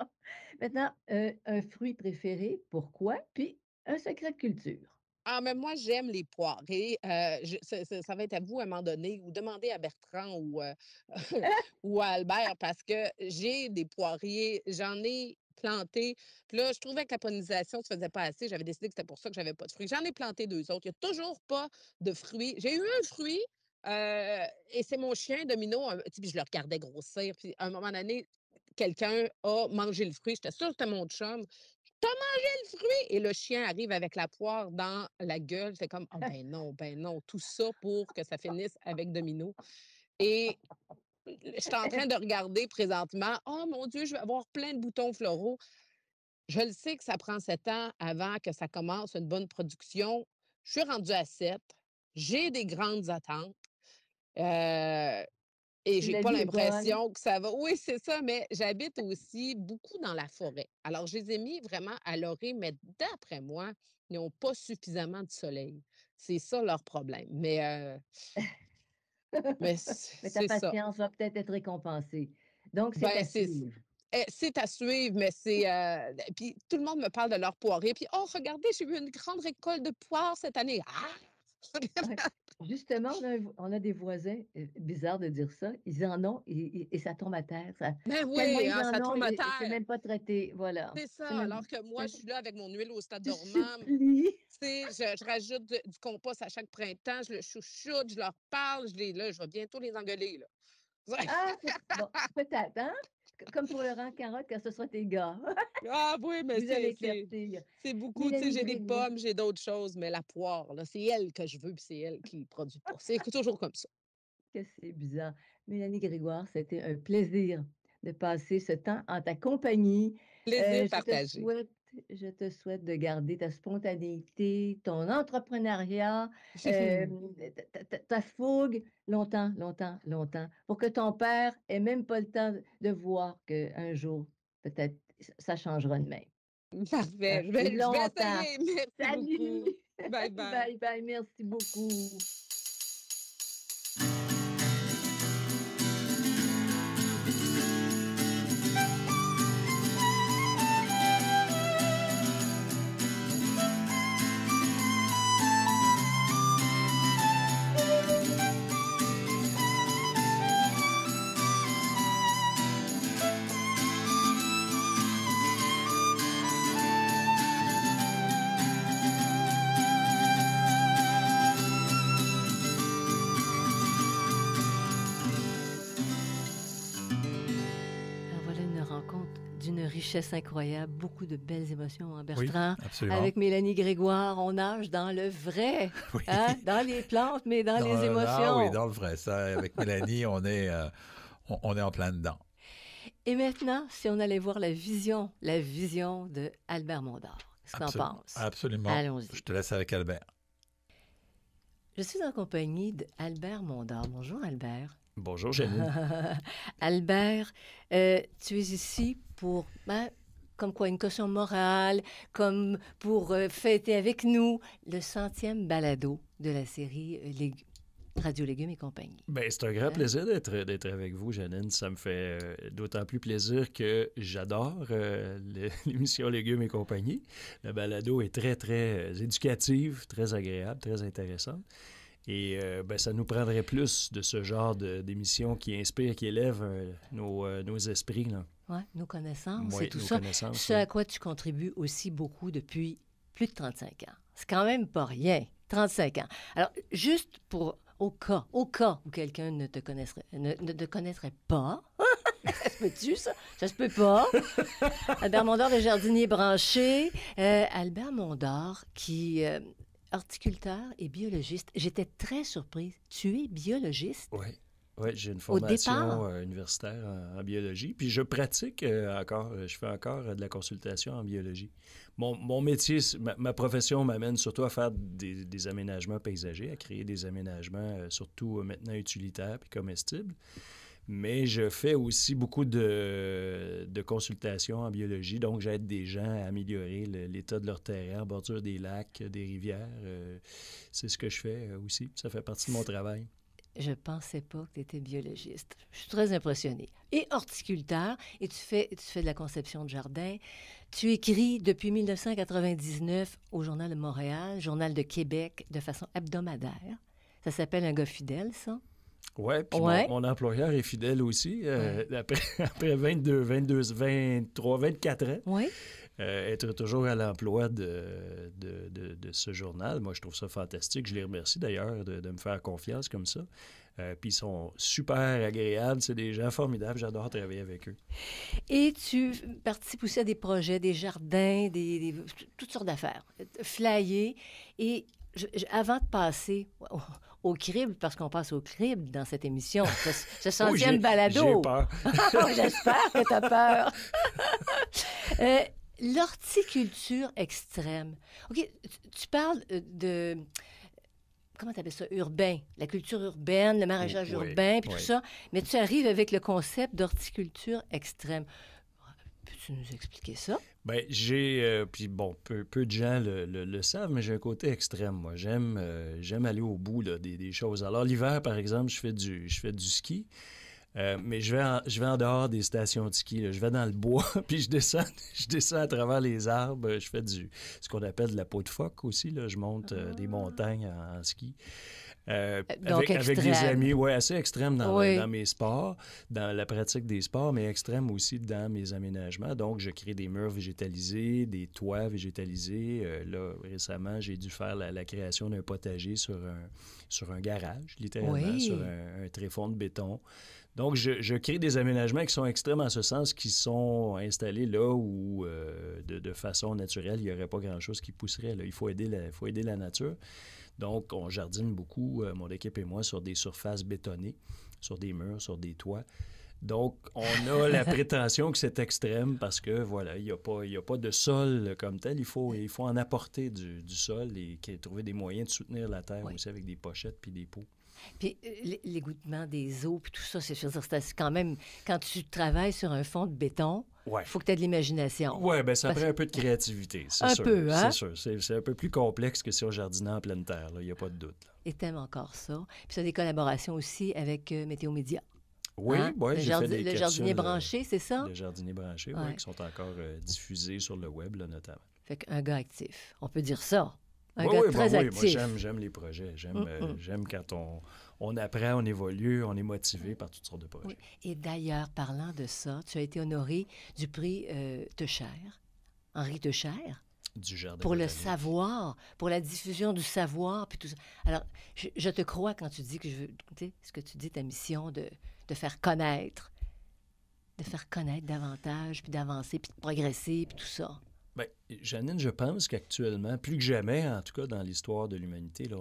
Maintenant, un fruit préféré, pourquoi? Puis un secret de culture. Ah, mais moi, j'aime les poirées. Ça va être à vous à un moment donné, ou demandez à Bertrand ou à Albert, parce que j'ai des poiriers, j'en ai planté. Puis là, je trouvais que la pollinisation ne se faisait pas assez. J'avais décidé que c'était pour ça que j'avais pas de fruits. J'en ai planté 2 autres. Il n'y a toujours pas de fruits. J'ai eu un fruit, et c'est mon chien Domino, tu sais, puis je le regardais grossir. Puis à un moment donné, quelqu'un a mangé le fruit. J'étais sûre que c'était mon chum. «Tu mangé le fruit!» Et le chien arrive avec la poire dans la gueule. C'est comme: «Oh ben non, tout ça pour que ça finisse avec Domino» et je suis en train de regarder présentement: «Oh mon Dieu, je vais avoir plein de boutons floraux». Je le sais que ça prend 7 ans avant que ça commence une bonne production. Je suis rendue à 7. J'ai des grandes attentes, heu et Puis j'ai la pas vie est bonne. l'impression que ça va oui, c'est ça, mais j'habite aussi beaucoup dans la forêt. Alors, je les ai mis vraiment à l'orée, mais d'après moi, ils n'ont pas suffisamment de soleil. C'est ça leur problème. Mais Mais ta c'est ça. patience va peut-être être récompensée. Donc c'est Ben, à suivre. c'est à suivre, mais puis tout le monde me parle de leurs poirées, puis: «Oh regardez, j'ai eu une grande récolte de poires cette année». Ah! Ouais. Justement, on a des voisins, bizarre de dire ça, ils en ont et ça tombe à terre. Ben Tellement oui, ils hein, en ça ont tombe à et c'est terre. même pas traité, voilà. C'est C'est ça, même alors que moi, ça je suis là avec mon huile au stade tu dormant. supplies. Tu sais, je rajoute du compost à chaque printemps, je le chouchoute, je leur parle, je vais bientôt les engueuler, là. Ah, bon, peut-être, hein? Comme pour le rang carotte quand ce sera tes gars. Ah oui, mais Vous allez éclaircir. c'est beaucoup, tu sais, Mélanie j'ai des Grégoire, pommes, j'ai d'autres choses, mais la poire, là, c'est elle que je veux, puis c'est elle qui produit pas. C'est toujours comme ça. que c'est bizarre. Mélanie Grégoire, c'était un plaisir de passer ce temps en ta compagnie. Plaisir Je te partagé. souhaite je te souhaite de garder ta spontanéité, ton entrepreneuriat, ta fougue longtemps, longtemps, longtemps, pour que ton père ait même pas le temps de voir qu'un jour, peut-être, ça changera de même, hein. Parfait. Je vais Longtemps. essayer. Merci Salut! beaucoup. Bye bye. Bye bye, merci beaucoup. Alors voilà une rencontre d'une richesse incroyable, beaucoup de belles émotions, hein, Oui, Bertrand. absolument. Avec Mélanie Grégoire, on nage dans le vrai, Oui. hein, dans les plantes, mais dans les Ah émotions. oui, dans le vrai. Ça, avec Mélanie, on est en plein dedans. Et maintenant, si on allait voir la vision de Albert Mondor, qu'est-ce que t'en penses? Absolument. Allons-y. Je te laisse avec Albert. Je suis en compagnie d'Albert Mondor. Bonjour, Albert. Bonjour, Janine. Albert, tu es ici pour, comme quoi, une caution morale, comme pour fêter avec nous le 100e balado de la série Radio Légumes et compagnie. Ben, c'est un grand plaisir d'être avec vous, Janine. Ça me fait d'autant plus plaisir que j'adore l'émission Légumes et compagnie. Le balado est très, très éducative, très agréable, très intéressante. Et ça nous prendrait plus de ce genre d'émissions qui inspirent, qui élèvent nos esprits, là. Oui, nos connaissances Oui, et tout nos ça. connaissances, Ce à quoi tu contribues aussi beaucoup depuis plus de 35 ans. C'est quand même pas rien, 35 ans. Alors, juste pour, au cas où quelqu'un ne te connaîtrait pas, ça se peut-tu, ça? Ça se peut pas. Albert Mondor, le jardinier branché. Albert Mondor, qui... horticulteur et biologiste. J'étais très surprise. Tu es biologiste? Oui. Oui, j'ai une Au départ? formation universitaire en biologie. Puis je pratique encore, je fais encore de la consultation en biologie. Mon métier, ma profession m'amène surtout à faire des aménagements paysagers, à créer des aménagements surtout maintenant utilitaires puis comestibles. Mais je fais aussi beaucoup de consultations en biologie. Donc, j'aide des gens à améliorer l'état de leur terrain en bordure des lacs, des rivières. C'est ce que je fais aussi. Ça fait partie de mon travail. Je pensais pas que tu étais biologiste. Je suis très impressionnée. Et horticulteur, et tu fais de la conception de jardin. Tu écris depuis 1999 au Journal de Montréal, Journal de Québec, de façon hebdomadaire. Ça s'appelle Un gars fidèle, ça? Oui, puis Ouais. mon employeur est fidèle aussi. Après 23, 24 ans, Oui. être toujours à l'emploi de ce journal, moi, je trouve ça fantastique. Je les remercie d'ailleurs de me faire confiance comme ça. Puis ils sont super agréables. C'est des gens formidables. J'adore travailler avec eux. Et tu participes aussi à des projets, des jardins, toutes sortes d'affaires. Flyer. Et avant de passer au crible, parce qu'on passe au crible dans cette émission, ce 100e balado. J'ai peur. J'espère que tu as peur. L'horticulture extrême. OK, tu parles de... Comment tu appelles ça? Urbain. La culture urbaine, le maraîchage urbain, puis tout ça. Mais tu arrives avec le concept d'horticulture extrême. Peux-tu nous expliquer ça? Bien, j'ai... puis bon, peu de gens le savent, mais j'ai un côté extrême, moi. J'aime aller au bout là, des choses. Alors, l'hiver, par exemple, je fais du ski. Mais je vais en dehors des stations de ski. Là. Je vais dans le bois, puis je descends à travers les arbres. Je fais ce qu'on appelle de la peau de phoque aussi. Là. Je monte des montagnes en ski. Donc avec des amis, assez extrêmes dans mes sports, dans la pratique des sports, mais extrêmes aussi dans mes aménagements. Donc, je crée des murs végétalisés, des toits végétalisés. Là, récemment, j'ai dû faire la création d'un potager sur un garage, littéralement, sur un tréfonds de béton. Donc, je crée des aménagements qui sont extrêmes en ce sens, qui sont installés là où, de façon naturelle, il n'y aurait pas grand-chose qui pousserait. Là. Il faut aider la nature. Donc, on jardine beaucoup, mon équipe et moi, sur des surfaces bétonnées, sur des murs, sur des toits. Donc, on a la prétention que c'est extrême parce que, voilà, il n'y a pas de sol comme tel. Il faut en apporter du sol et trouver des moyens de soutenir la terre aussi avec des pochettes puis des pots. Puis l'égouttement des eaux, puis tout ça, c'est quand même, quand tu travailles sur un fond de béton, il faut que tu aies de l'imagination. Oui, bien, ça prend un peu de créativité, c'est sûr. Un peu, hein? C'est sûr. C'est un peu plus complexe que si on jardinait en pleine terre, il n'y a pas de doute. Là. Et t'aimes encore ça. Puis tu as des collaborations aussi avec Météo Média. Oui, hein? J'ai fait des le jardinier branché, c'est ça? Le jardinier branché, oui, qui sont encore diffusés sur le web, là, notamment. Fait qu'un gars actif, on peut dire ça. Un gars très actif. Moi, j'aime les projets. J'aime quand on apprend, on évolue, on est motivé par toutes sortes de projets. Oui. Et d'ailleurs, parlant de ça, tu as été honoré du prix Techer, Henri Techer, du jardin pour botanique. Le savoir, pour la diffusion du savoir, puis tout ça. Alors, je te crois quand tu dis que ce que tu dis, ta mission de faire connaître davantage, puis d'avancer, puis de progresser, puis tout ça. Bien, Janine, je pense qu'actuellement, plus que jamais, en tout cas dans l'histoire de l'humanité, là,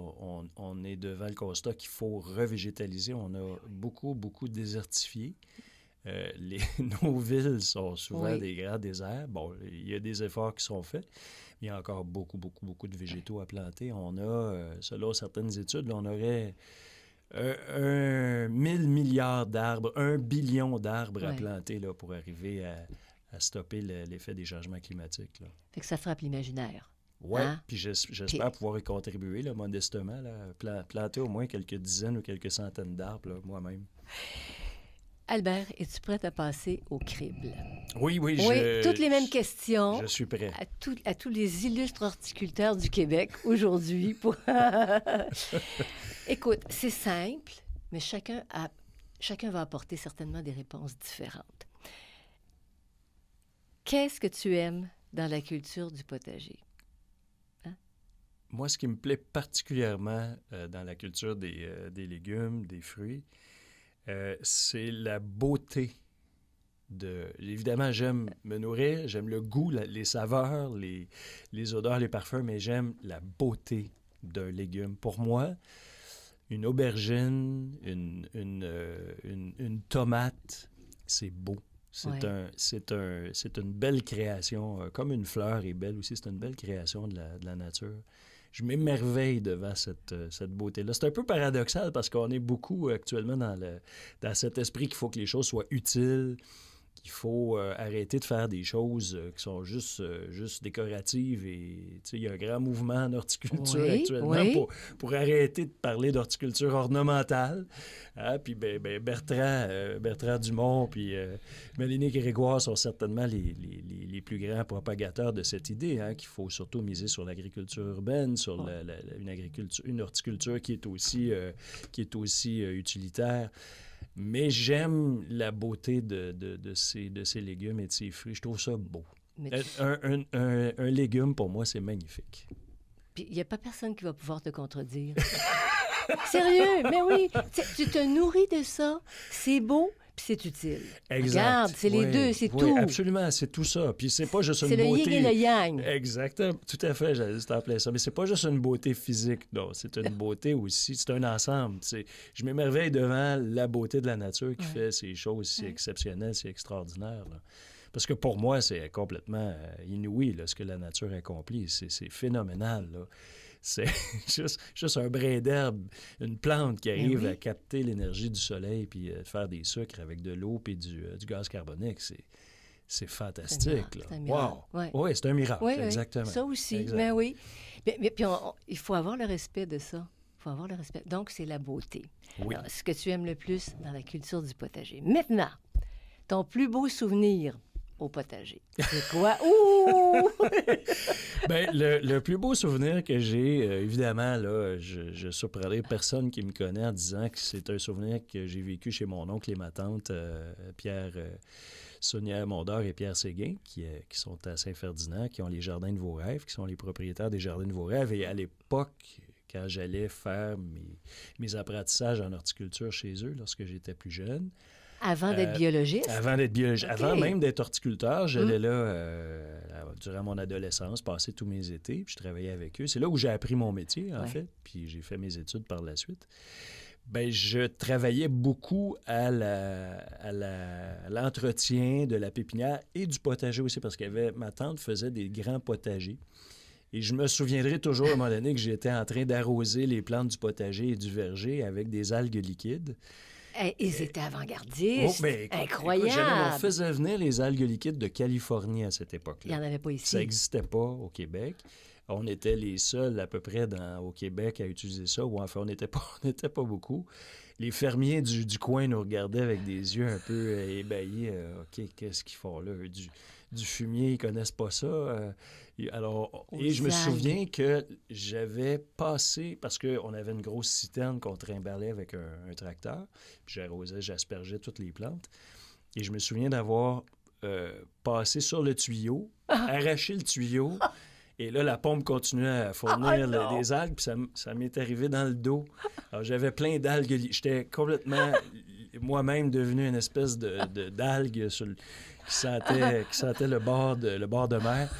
on est devant le constat qu'il faut revégétaliser. On a beaucoup désertifié. Nos villes sont souvent des grands déserts. Bon, il y a des efforts qui sont faits. Il y a encore beaucoup de végétaux à planter. On a, selon certaines études, là, on aurait 1 000 milliards d'arbres, 1 billion d'arbres à planter là, pour arriver à stopper l'effet des changements climatiques. Là. Fait que ça frappe l'imaginaire. Oui, puis j'espère pouvoir y contribuer là, modestement, là, planter au moins quelques dizaines ou quelques centaines d'arbres là, moi-même. Albert, es-tu prêt à passer au crible? Oui, toutes les mêmes questions. Je suis prêt. À tous les illustres horticulteurs du Québec aujourd'hui. Écoute, c'est simple, mais chacun va apporter certainement des réponses différentes. Qu'est-ce que tu aimes dans la culture du potager? Hein? Moi, ce qui me plaît particulièrement dans la culture des légumes, des fruits, c'est la beauté. Évidemment, j'aime me nourrir, j'aime le goût, les saveurs, les odeurs, les parfums, mais j'aime la beauté d'un légume. Pour moi, une aubergine, une tomate, c'est beau. C'est une belle création, comme une fleur est belle aussi, c'est une belle création de la nature. Je m'émerveille devant cette beauté-là. C'est un peu paradoxal parce qu'on est beaucoup actuellement dans cet esprit qu'il faut que les choses soient utiles, qu'il faut arrêter de faire des choses qui sont juste décoratives. Et il y a un grand mouvement en horticulture actuellement pour arrêter de parler d'horticulture ornementale. Hein? Puis Bertrand Dumont puis Mélanie Grégoire sont certainement les plus grands propagateurs de cette idée, hein, qu'il faut surtout miser sur l'agriculture urbaine, sur une horticulture qui est aussi utilitaire. Mais j'aime la beauté de ces légumes et de ces fruits. Je trouve ça beau. Un légume, pour moi, c'est magnifique. Puis il n'y a pas personne qui va pouvoir te contredire. Sérieux, mais oui. Tu te nourris de ça. C'est beau, puis c'est utile. Exact. Regarde, c'est les deux, c'est tout. Absolument, c'est tout ça. Puis c'est pas juste une beauté... C'est le yin et le yang. Exactement, tout à fait, j'allais juste appeler ça. Mais c'est pas juste une beauté physique, non. C'est une beauté aussi, c'est un ensemble. Je m'émerveille devant la beauté de la nature qui fait ces choses si exceptionnelles, si extraordinaires, là. Parce que pour moi, c'est complètement inouï, là, ce que la nature accomplit. C'est phénoménal, là. C'est juste un brin d'herbe, une plante qui arrive à capter l'énergie du soleil puis faire des sucres avec de l'eau puis du gaz carbonique. C'est fantastique. C'est un miracle. Wow! Oui, c'est un miracle, exactement. Ça aussi, exact. mais oui. Mais puis il faut avoir le respect de ça. Il faut avoir le respect. Donc, c'est la beauté. Oui. Alors, ce que tu aimes le plus dans la culture du potager. Maintenant, ton plus beau souvenir au potager, c'est quoi? Ouh! Bien, le plus beau souvenir que j'ai, évidemment, là, je surprendrai personne qui me connaît en disant que c'est un souvenir que j'ai vécu chez mon oncle et ma tante, Pierre Saunière-Mondor et Pierre Séguin, qui sont à Saint-Ferdinand, qui ont les Jardins de vos rêves, qui sont les propriétaires des Jardins de vos rêves. Et à l'époque, quand j'allais faire mes apprentissages en horticulture chez eux, lorsque j'étais plus jeune, Avant d'être biologiste? Avant d'être biologiste. Okay. Avant même d'être horticulteur, j'allais là durant mon adolescence, passer tous mes étés, puis je travaillais avec eux. C'est là où j'ai appris mon métier, en fait, puis j'ai fait mes études par la suite. Bien, je travaillais beaucoup à l'entretien de la pépinière et du potager aussi, parce ma tante faisait des grands potagers. Et je me souviendrai toujours, à un moment donné, que j'étais en train d'arroser les plantes du potager et du verger avec des algues liquides. Ils étaient avant-gardistes. Incroyable! Écoute, on faisait venir les algues liquides de Californie à cette époque-là. Il n'y en avait pas ici. Ça n'existait pas au Québec. On était les seuls à peu près au Québec à utiliser ça, ou enfin, on n'était pas beaucoup. Les fermiers du coin nous regardaient avec des yeux un peu ébahis. OK, qu'est-ce qu'ils font là? Du fumier, ils ne connaissent pas ça. Je me souviens que j'avais passé, parce qu'on avait une grosse citerne qu'on trimballait avec un tracteur, puis j'arrosais, j'aspergeais toutes les plantes. Et je me souviens d'avoir passé sur le tuyau, arraché le tuyau, et là, la pompe continuait à fournir des algues, puis ça m'est arrivé dans le dos. Alors, j'avais plein d'algues. J'étais complètement, moi-même, devenu une espèce d'algue qui sentait le bord de mer.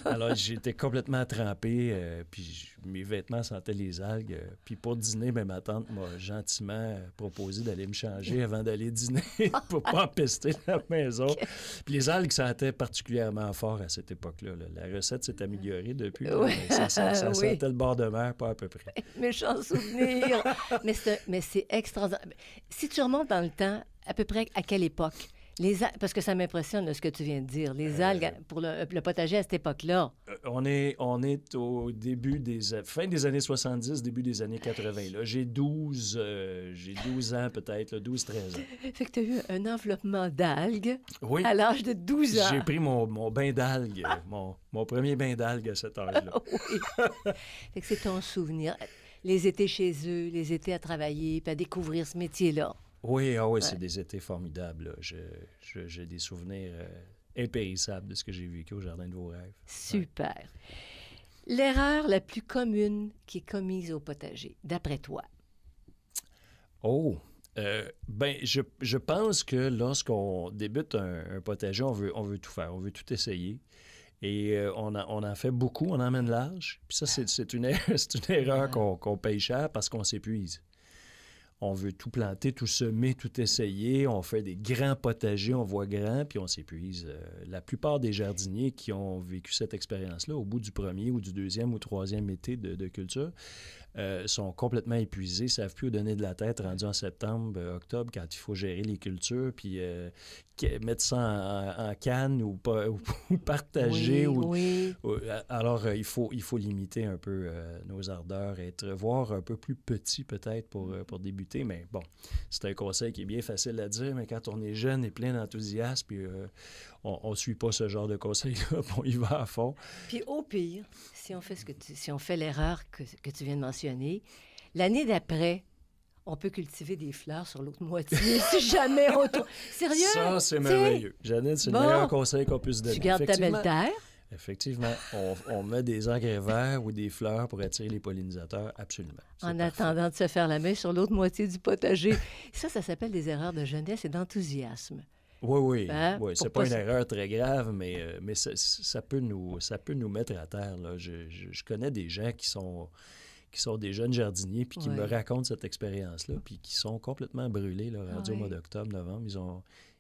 Alors, j'étais complètement trempé, puis mes vêtements sentaient les algues. Puis pour dîner, ma tante m'a gentiment proposé d'aller me changer avant d'aller dîner pour pas empester la maison. Puis les algues sentaient particulièrement fort à cette époque-là. La recette s'est améliorée depuis. Ça sentait le bord de mer, pas à peu près. Méchant souvenir! mais c'est extraordinaire. Si tu remontes dans le temps, à peu près à quelle époque? Parce que ça m'impressionne ce que tu viens de dire. Les algues pour le potager à cette époque-là. On est au début fin des années 70, début des années 80. Là. J'ai 12 ans peut-être, 12-13 ans. Fait que tu as eu un enveloppement d'algues à l'âge de 12 ans. J'ai pris mon bain d'algues, mon premier bain d'algues à cet âge-là. Oui. Fait que c'est ton souvenir. Les étés chez eux, les étés à travailler, puis à découvrir ce métier-là. Oui, c'est des étés formidables. J'ai des souvenirs impérissables de ce que j'ai vécu au Jardin de vos rêves. Super. Ouais. L'erreur la plus commune qui est commise au potager, d'après toi? Je pense que lorsqu'on débute un potager, on veut tout faire, on veut tout essayer. Et on en fait beaucoup, on emmène large. Puis ça, c'est une erreur qu'on paye cher parce qu'on s'épuise. On veut tout planter, tout semer, tout essayer. On fait des grands potagers, on voit grand, puis on s'épuise. La plupart des jardiniers qui ont vécu cette expérience-là, au bout du premier ou du deuxième ou troisième été de culture, sont complètement épuisés, ne savent plus où donner de la tête, rendus en septembre, octobre, quand il faut gérer les cultures, puis mettre ça en canne ou partager. Alors, il faut limiter un peu nos ardeurs, voir un peu plus petit peut-être pour débuter. Mais bon, c'est un conseil qui est bien facile à dire, mais quand on est jeune et plein d'enthousiasme, puis on ne suit pas ce genre de conseils-là, on y va à fond. Puis au pire, si on fait l'erreur que tu viens de mentionner, l'année d'après, on peut cultiver des fleurs sur l'autre moitié si jamais on trouve. Sérieux? Ça, c'est merveilleux. Jeannette, c'est le meilleur conseil qu'on puisse donner. Tu gardes ta belle terre. Effectivement, on met des engrais verts ou des fleurs pour attirer les pollinisateurs, absolument. En attendant de se faire la main sur l'autre moitié du potager. Ça s'appelle des erreurs de jeunesse et d'enthousiasme. Oui. C'est pas une erreur très grave, mais ça peut nous mettre à terre. Là. Je connais des gens qui sont des jeunes jardiniers puis qui me racontent cette expérience-là, puis qui sont complètement brûlés, là, rendus au mois d'octobre, novembre.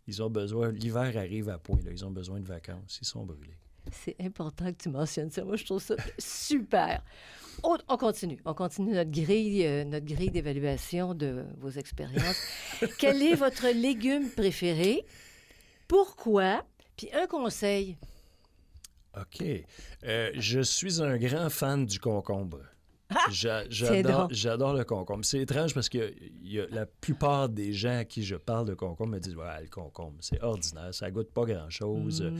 Ils ont besoin, l'hiver arrive à point, là, ils ont besoin de vacances, ils sont brûlés. C'est important que tu mentionnes ça. Moi, je trouve ça super. On continue notre grille d'évaluation de vos expériences. Quel est votre légume préféré? Pourquoi? Puis un conseil. OK. Je suis un grand fan du concombre. J'adore le concombre. C'est étrange parce que la plupart des gens à qui je parle de concombre me disent le concombre, c'est ordinaire, ça goûte pas grand-chose.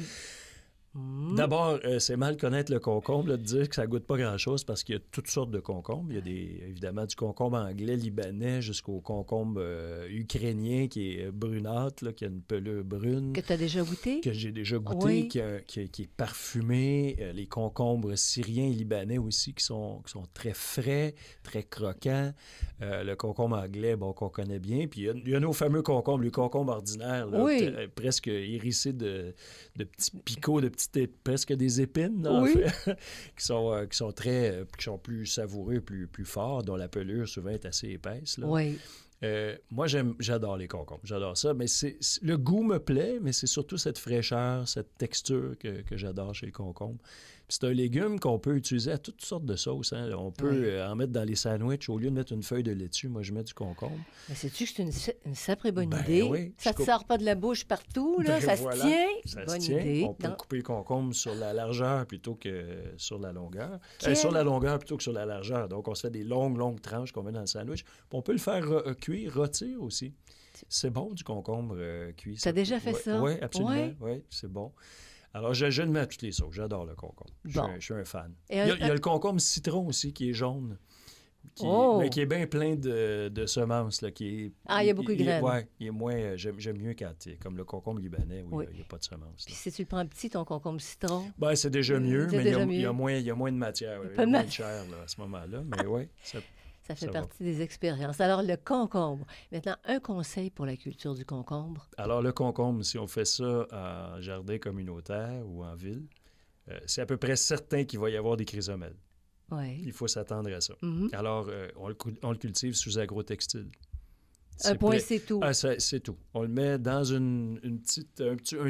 D'abord, c'est mal connaître le concombre, là, de dire que ça goûte pas grand-chose parce qu'il y a toutes sortes de concombres. Il y a évidemment du concombre anglais, libanais, jusqu'au concombre ukrainien qui est brunâtre, là, qui a une pelure brune. Que tu as déjà goûté? Que j'ai déjà goûté, oui. qui est parfumé. Les concombres syriens et libanais aussi qui sont très frais, très croquants. Le concombre anglais, bon, qu'on connaît bien. Puis il y a nos fameux concombres, les concombres ordinaires, là, oui. presque hérissés de petits picots, presque des épines, là, oui. en fait, qui sont plus savoureux, plus forts, dont la pelure souvent est assez épaisse. Là. Oui. Moi, j'adore les concombres, j'adore ça, mais le goût me plaît, mais c'est surtout cette fraîcheur, cette texture que j'adore chez le concombre. Puis c'est un légume qu'on peut utiliser à toutes sortes de sauces. Hein. On peut en mettre dans les sandwichs. Au lieu de mettre une feuille de laitue, moi, je mets du concombre. Mais sais-tu que c'est une sacrée bonne idée? Oui, ça ne te sort pas de la bouche partout, là, ça se tient. Ça bonne se tient. idée. On peut couper le concombre sur la largeur plutôt que sur la longueur. Quel... Sur la longueur plutôt que sur la largeur. Donc, on se fait des longues tranches qu'on met dans le sandwich. Puis on peut le faire cuire, rôtir aussi. C'est bon, du concombre cuit. Tu as déjà fait ça? Oui, absolument. Oui, c'est bon. Alors, je le mets à toutes les sauces. J'adore le concombre. Bon. Je suis un fan. Il y a le concombre citron aussi, qui est jaune, qui est bien plein de semences. Là, il y a beaucoup de graines. Oui, il est moins... J'aime mieux quand comme le concombre libanais, où il n'y a pas de semences. Puis si tu le prends petit, ton concombre citron... Ben, c'est déjà mieux, mais il y a moins de matière. Il y a moins de chair à ce moment-là. Mais oui, ça fait partie des expériences. Alors, le concombre. Maintenant, un conseil pour la culture du concombre. Alors, le concombre, si on fait ça en jardin communautaire ou en ville, c'est à peu près certain qu'il va y avoir des chrysomèles. Ouais. Il faut s'attendre à ça. Mm-hmm. Alors, on le cultive sous agrotextile. C'est tout. Ah, c'est tout. On le met dans un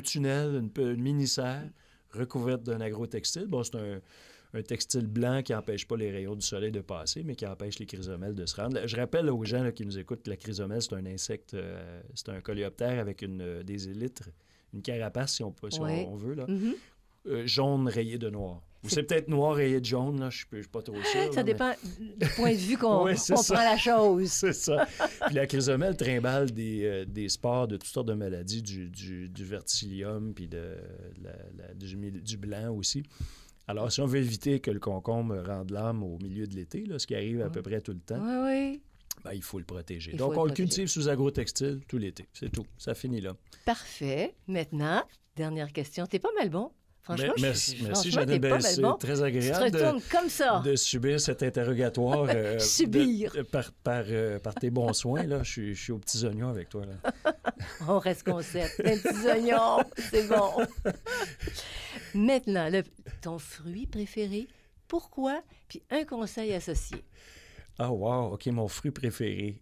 tunnel, une mini-serre recouverte d'un agrotextile. Bon, c'est un textile blanc qui n'empêche pas les rayons du soleil de passer, mais qui empêche les chrysomèles de se rendre. Je rappelle aux gens là, qui nous écoutent que la chrysomèle, c'est un insecte, c'est un coléoptère avec des élytres, une carapace, si on veut, là, jaune rayé de noir. Ou c'est peut-être noir rayé de jaune, là, je ne suis pas trop sûr. Ça dépend du point de vue qu'on prend la chose. C'est ça. Puis la chrysomèle trimballe des spores de toutes sortes de maladies, du verticillium, puis du blanc aussi. Alors, si on veut éviter que le concombre rende l'âme au milieu de l'été, là, ce qui arrive à peu près tout le temps, il faut le protéger. Donc, on le cultive sous agrotextile tout l'été. C'est tout. Ça finit là. Parfait. Maintenant, dernière question. T'es pas mal bon. Franchement, merci, Jeannette. C'est très agréable de subir cet interrogatoire par tes bons soins. Là. Je suis aux petits oignons avec toi. Là. On reste concept. Les petits oignons, c'est bon. Maintenant, ton fruit préféré, pourquoi? Puis un conseil associé. Ah, wow! OK, mon fruit préféré.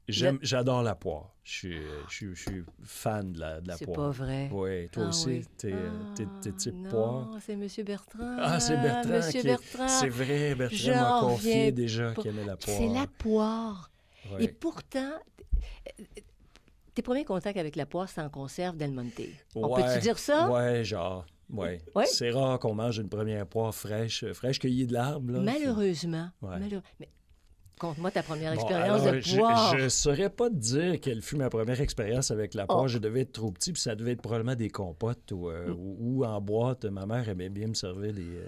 J'adore la poire. Je suis fan de la poire. C'est pas vrai. Oui, toi aussi, t'es type poire. Non, c'est M. Bertrand. Ah, c'est Bertrand. Monsieur Bertrand. C'est vrai, Bertrand m'a confié déjà qu'il aimait la poire. C'est la poire. Ouais. Et pourtant, tes premiers contacts avec la poire, c'est en conserve Del Monte. On peut-tu dire ça? Oui, genre. Oui. Ouais. C'est rare qu'on mange une première poire fraîche cueillie de l'arbre. Là. Malheureusement. Mais conte-moi ta première expérience de poire. Je ne saurais pas te dire quelle fut ma première expérience avec la poire. Je devais être trop petit, puis ça devait être probablement des compotes ou en boîte. Ma mère aimait bien me servir les...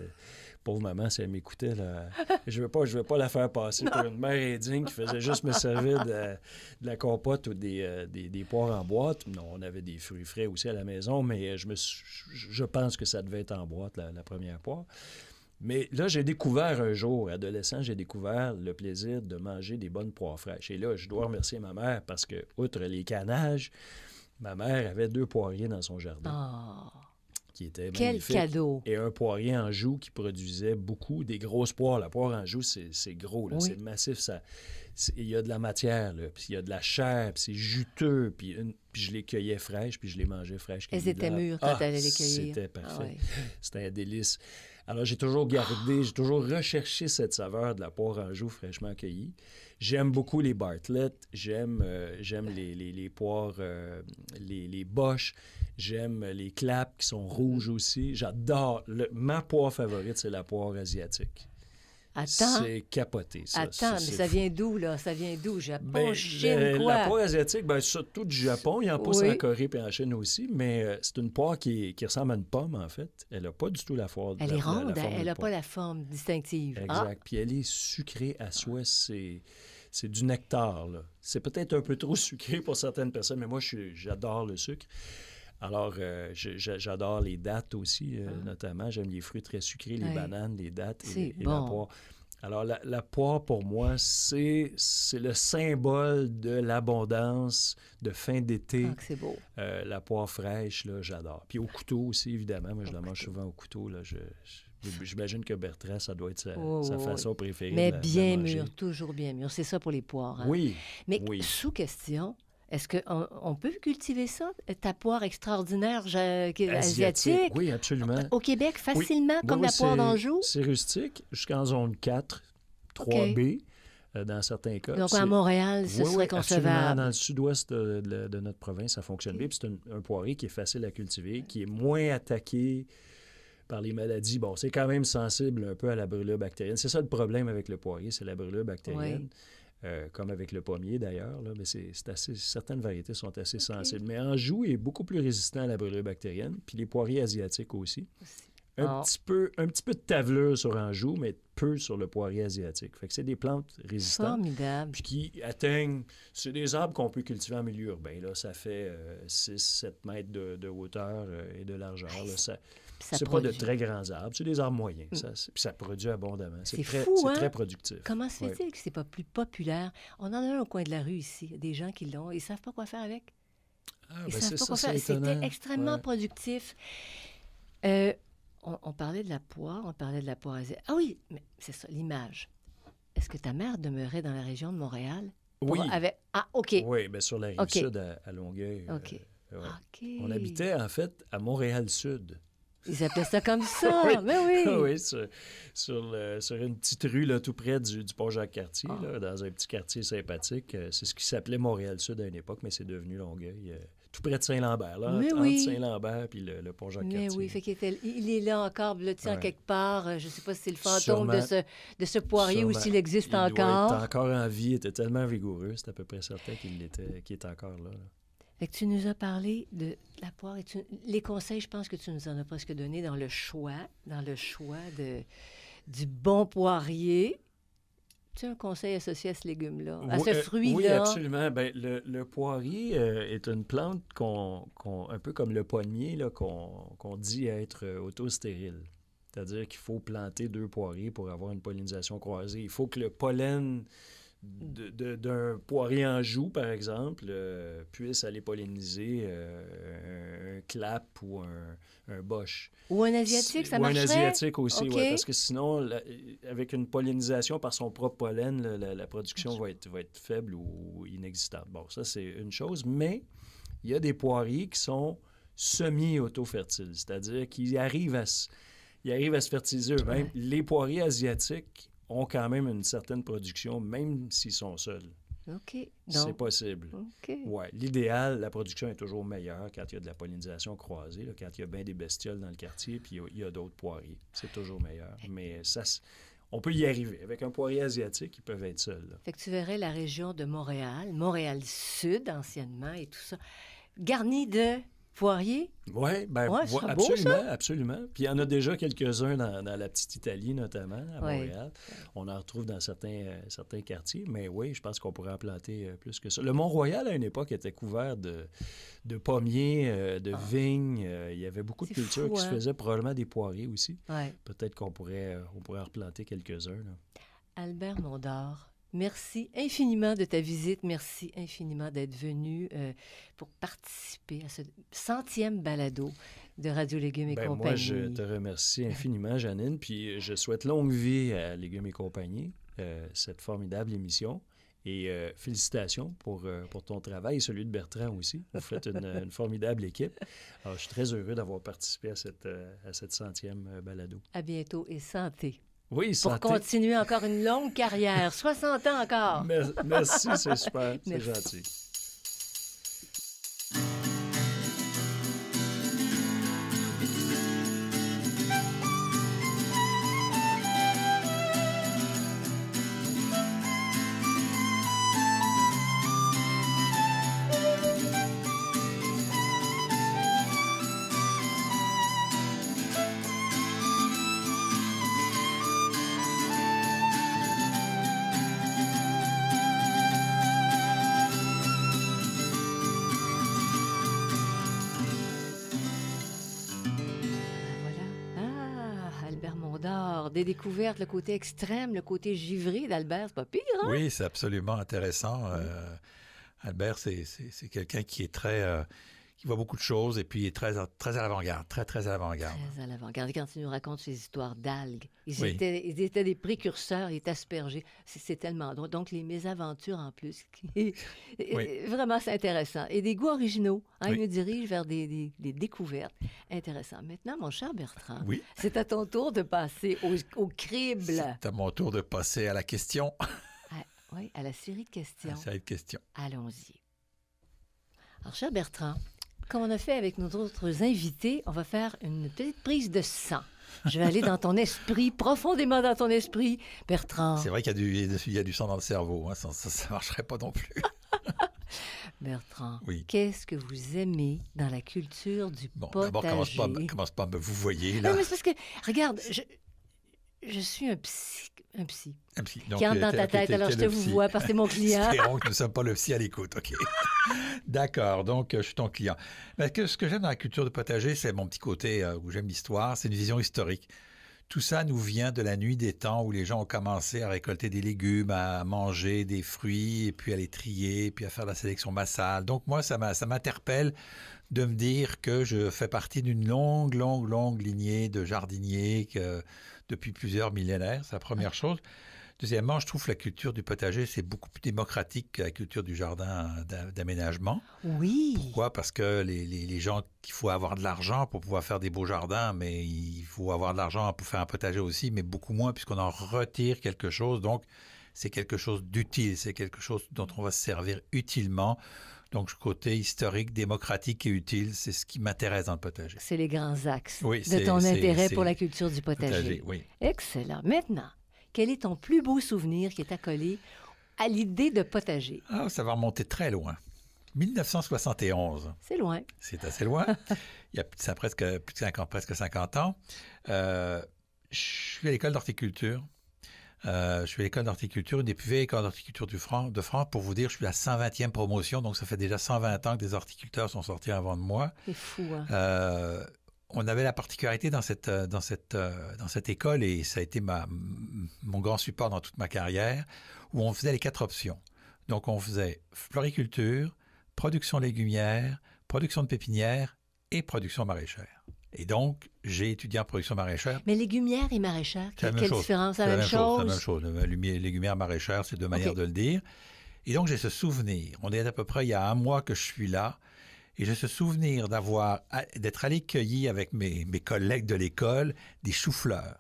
Pauvre maman, si elle m'écoutait, là, je veux pas la faire passer pour une mère indigne qui faisait juste me servir de la compote ou des poires en boîte. Non, on avait des fruits frais aussi à la maison, mais je pense que ça devait être en boîte, la première poire. Mais là, j'ai découvert un jour, adolescent, j'ai découvert le plaisir de manger des bonnes poires fraîches. Et là, je dois remercier ma mère parce que, outre les canages, ma mère avait 2 poiriers dans son jardin. Oh. Qui était magnifique. Quel cadeau! Et un poirier en joue qui produisait beaucoup, des grosses poires. La poire en joue, c'est gros, là, c'est massif. Il y a de la matière, là, puis il y a de la chair, puis c'est juteux, puis je les cueillais fraîches, puis je les mangeais fraîches. Elles étaient mûres quand tu allais les cueillir. C'était parfait. C'était un délice. Alors, j'ai toujours recherché cette saveur de la poire en joue fraîchement cueillie. J'aime beaucoup les Bartlett, j'aime les poires, les Bosch, j'aime les claps qui sont rouges aussi. J'adore. Ma poire favorite, c'est la poire asiatique. Attends. C'est capoté, ça. Attends, mais ça vient d'où, là? Ça vient d'où? Japon, Chine, quoi? La poire asiatique, surtout du Japon. Il y en a pas Oui. en Corée et en Chine aussi, mais c'est une poire qui ressemble à une pomme, en fait. Elle n'a pas du tout la forme. Elle est ronde, forme elle de n'a poire. pas la forme distinctive. Exact. Puis elle est sucrée à souhait. C'est du nectar, là. C'est peut-être un peu trop sucré pour certaines personnes, mais moi, j'adore le sucre. Alors, j'adore les dattes aussi, notamment. J'aime les fruits très sucrés, les bananes, les dattes et la poire. Alors, la poire, pour moi, c'est le symbole de l'abondance, de fin d'été. Ah, que c'est beau. La poire fraîche, là, j'adore. Puis au couteau aussi, évidemment. Moi, je la mange souvent au couteau. Là. J'imagine que Bertrand, ça doit être sa façon préférée. Mais de bien manger. mûr, toujours bien mûr. C'est ça pour les poires. Hein? Oui. Mais sous question, est-ce qu'on peut cultiver ça, ta poire extraordinaire asiatique? Oui, absolument. Au Québec, facilement, comme la poire d'Anjou? C'est rustique, jusqu'en zone 4, 3B, dans certains cas. Donc, à Montréal, ce serait concevable. Absolument. Dans le sud-ouest de notre province, ça fonctionne bien. Puis c'est un poirier qui est facile à cultiver, qui est moins attaqué par les maladies. Bon, c'est quand même sensible un peu à la brûlure bactérienne. C'est ça le problème avec le poirier, c'est la brûlure bactérienne. Comme avec le pommier, d'ailleurs. Là, mais certaines variétés sont assez sensibles. Mais Anjou est beaucoup plus résistant à la brûlure bactérienne, puis les poiriers asiatiques aussi. Un petit peu de tavelure sur Anjou, mais peu sur le poirier asiatique. Fait que c'est des plantes résistantes. Formidable. Puis qui atteignent... C'est des arbres qu'on peut cultiver en milieu urbain. Là. Ça fait 6-7 mètres de hauteur et de largeur. Là. C'est pas de très grands arbres, c'est des arbres moyens. Puis ça produit abondamment. C'est très productif. Comment se fait-il que c'est pas plus populaire? On en a un au coin de la rue ici. Il y a des gens qui l'ont. Ils savent pas quoi faire avec. Ils savent pas quoi faire. C'était extrêmement productif. On parlait de la poire, asiatique. Ah oui, mais c'est ça, l'image. Est-ce que ta mère demeurait dans la région de Montréal? Oui. Ah, OK. Oui, bien sur la rive sud à Longueuil. OK. On habitait, en fait, à Montréal-Sud. Ils appelaient ça comme ça, mais oui. Oui, sur une petite rue là, tout près du pont Jacques-Cartier, là, dans un petit quartier sympathique. C'est ce qui s'appelait Montréal-Sud à une époque, mais c'est devenu Longueuil. Tout près de Saint-Lambert, là, entre Saint-Lambert puis le pont Jacques-Cartier. Mais oui, fait il est là encore, en quelque part. Je ne sais pas si c'est le fantôme de ce poirier ou s'il existe encore. Il doit être encore en vie, il était tellement vigoureux, c'est à peu près certain qu'il est encore là. Fait que tu nous as parlé de la poire. Les conseils, je pense que tu nous en as presque donné dans le choix du bon poirier. Tu as un conseil associé à ce légume-là, à ce fruit-là? Oui, absolument. Ben, le poirier est une plante un peu comme le pommier, là, qu'on dit être autostérile. C'est-à-dire qu'il faut planter 2 poiriers pour avoir une pollinisation croisée. Il faut que le pollen d'un poirier Anjou, par exemple, puisse aller polliniser un clap ou un boche. Ou un asiatique, ça marcherait? Ou un asiatique aussi, oui, parce que sinon, avec une pollinisation par son propre pollen, la production va être faible ou inexistante. Bon, ça, c'est une chose, mais il y a des poiriers qui sont semi-auto-fertiles, c'est-à-dire qu'ils arrivent à se fertiliser eux-mêmes. Les poiriers asiatiques ont quand même une certaine production, même s'ils sont seuls. OK. C'est possible. OK. Ouais. L'idéal, la production est toujours meilleure quand il y a de la pollinisation croisée, là, quand il y a bien des bestioles dans le quartier, puis il y a d'autres poiriers. C'est toujours meilleur. Mais ça, on peut y arriver. Avec un poirier asiatique, ils peuvent être seuls. Là. Fait que tu verrais la région de Montréal-Sud, anciennement, et tout ça, garnie de poiriers. Oui, absolument. Puis il y en a déjà quelques-uns dans la petite Italie, notamment, à Montréal. On en retrouve dans certains quartiers, mais oui, je pense qu'on pourrait en planter plus que ça. Le Mont-Royal, à une époque, était couvert de pommiers, de vignes. Il y avait beaucoup de cultures qui se faisaient, probablement des poiriers aussi. Ouais. Peut-être qu'on pourrait en replanter quelques-uns. Là. Albert Mondor, merci infiniment de ta visite. Merci infiniment d'être venu pour participer à ce 100e balado de Radio Légumes et Compagnie. Moi, je te remercie infiniment, Janine, puis je souhaite longue vie à Légumes et Compagnie, cette formidable émission. Et félicitations pour ton travail et celui de Bertrand aussi. Vous faites une formidable équipe. Alors, je suis très heureux d'avoir participé à cette 100e balado. À bientôt et santé. Oui, santé. Pour continuer encore une longue carrière. 60 ans encore. Merci, c'est super. C'est gentil. des découvertes, le côté extrême, le côté givré d'Albert, c'est pas pire, hein? Oui, c'est absolument intéressant. Albert, c'est quelqu'un qui est très... qui voit beaucoup de choses et puis est très à l'avant-garde, très à l'avant-garde. Très à l'avant-garde. Et quand il nous raconte ses histoires d'algues, ils Oui. étaient des précurseurs, ils étaient aspergés. C'est tellement drôle. Donc, les mésaventures en plus. Vraiment, c'est intéressant. Et des goûts originaux. Hein, Oui. Il nous dirige vers des découvertes. Intéressant. Maintenant, mon cher Bertrand, Oui. c'est à ton tour de passer au crible. C'est à mon tour de passer à la question. Oui, à la série de questions. C'est une question. Allons-y. Alors, cher Bertrand, comme on a fait avec nos autres invités, on va faire une petite prise de sang. Je vais aller dans ton esprit, profondément dans ton esprit. Bertrand. C'est vrai qu'il y a du sang dans le cerveau. Hein, ça ne marcherait pas non plus. Bertrand, Oui. qu'est-ce que vous aimez dans la culture du potager? D'abord, commence pas à me vous voyez, là. Non, mais c'est parce que, regarde, je suis un psy Donc, qui entre dans ta tête, alors je te vous vois parce que c'est mon client. Espérons que nous ne sommes pas le psy à l'écoute, OK. D'accord, donc je suis ton client. Mais ce que j'aime dans la culture de potager, c'est mon petit côté où j'aime l'histoire, c'est une vision historique. Tout ça nous vient de la nuit des temps où les gens ont commencé à récolter des légumes, à manger des fruits, et puis à les trier, puis à faire la sélection massale. Donc moi, ça m'interpelle de me dire que je fais partie d'une longue lignée de jardiniers depuis plusieurs millénaires. C'est la première chose. Deuxièmement, je trouve que la culture du potager, c'est beaucoup plus démocratique que la culture du jardin d'aménagement. Oui. Pourquoi? Parce que les gens, il faut avoir de l'argent pour pouvoir faire des beaux jardins, mais il faut avoir de l'argent pour faire un potager aussi, mais beaucoup moins puisqu'on en retire quelque chose. Donc, c'est quelque chose d'utile, c'est quelque chose dont on va se servir utilement. Donc, ce côté historique, démocratique et utile, c'est ce qui m'intéresse dans le potager. C'est les grands axes Oui, de ton intérêt pour la culture du potager. Oui. Excellent. Maintenant, quel est ton plus beau souvenir qui est accolé à l'idée de potager? Ah, ça va remonter très loin. 1971. C'est loin. C'est assez loin. Il y a presque 50 ans. Je suis à l'école d'horticulture. Je suis à l'école d'horticulture, une des plus vieilles écoles d'horticulture de France. Pour vous dire, je suis à la 120e promotion, donc ça fait déjà 120 ans que des horticulteurs sont sortis avant de moi. C'est fou, hein? On avait la particularité dans cette école, et ça a été mon grand support dans toute ma carrière, où on faisait les 4 options. Donc, on faisait floriculture, production légumière, production de pépinière et production maraîchère. Et donc, j'ai étudié en production maraîchère. Mais légumière et maraîchère, quelle différence? C'est la même chose? C'est la même chose. Légumière, maraîchère, c'est deux manières de le dire. Et donc, j'ai ce souvenir. On est à peu près il y a un mois que je suis là. Et j'ai ce souvenir d'être allé cueillir avec mes collègues de l'école des choux-fleurs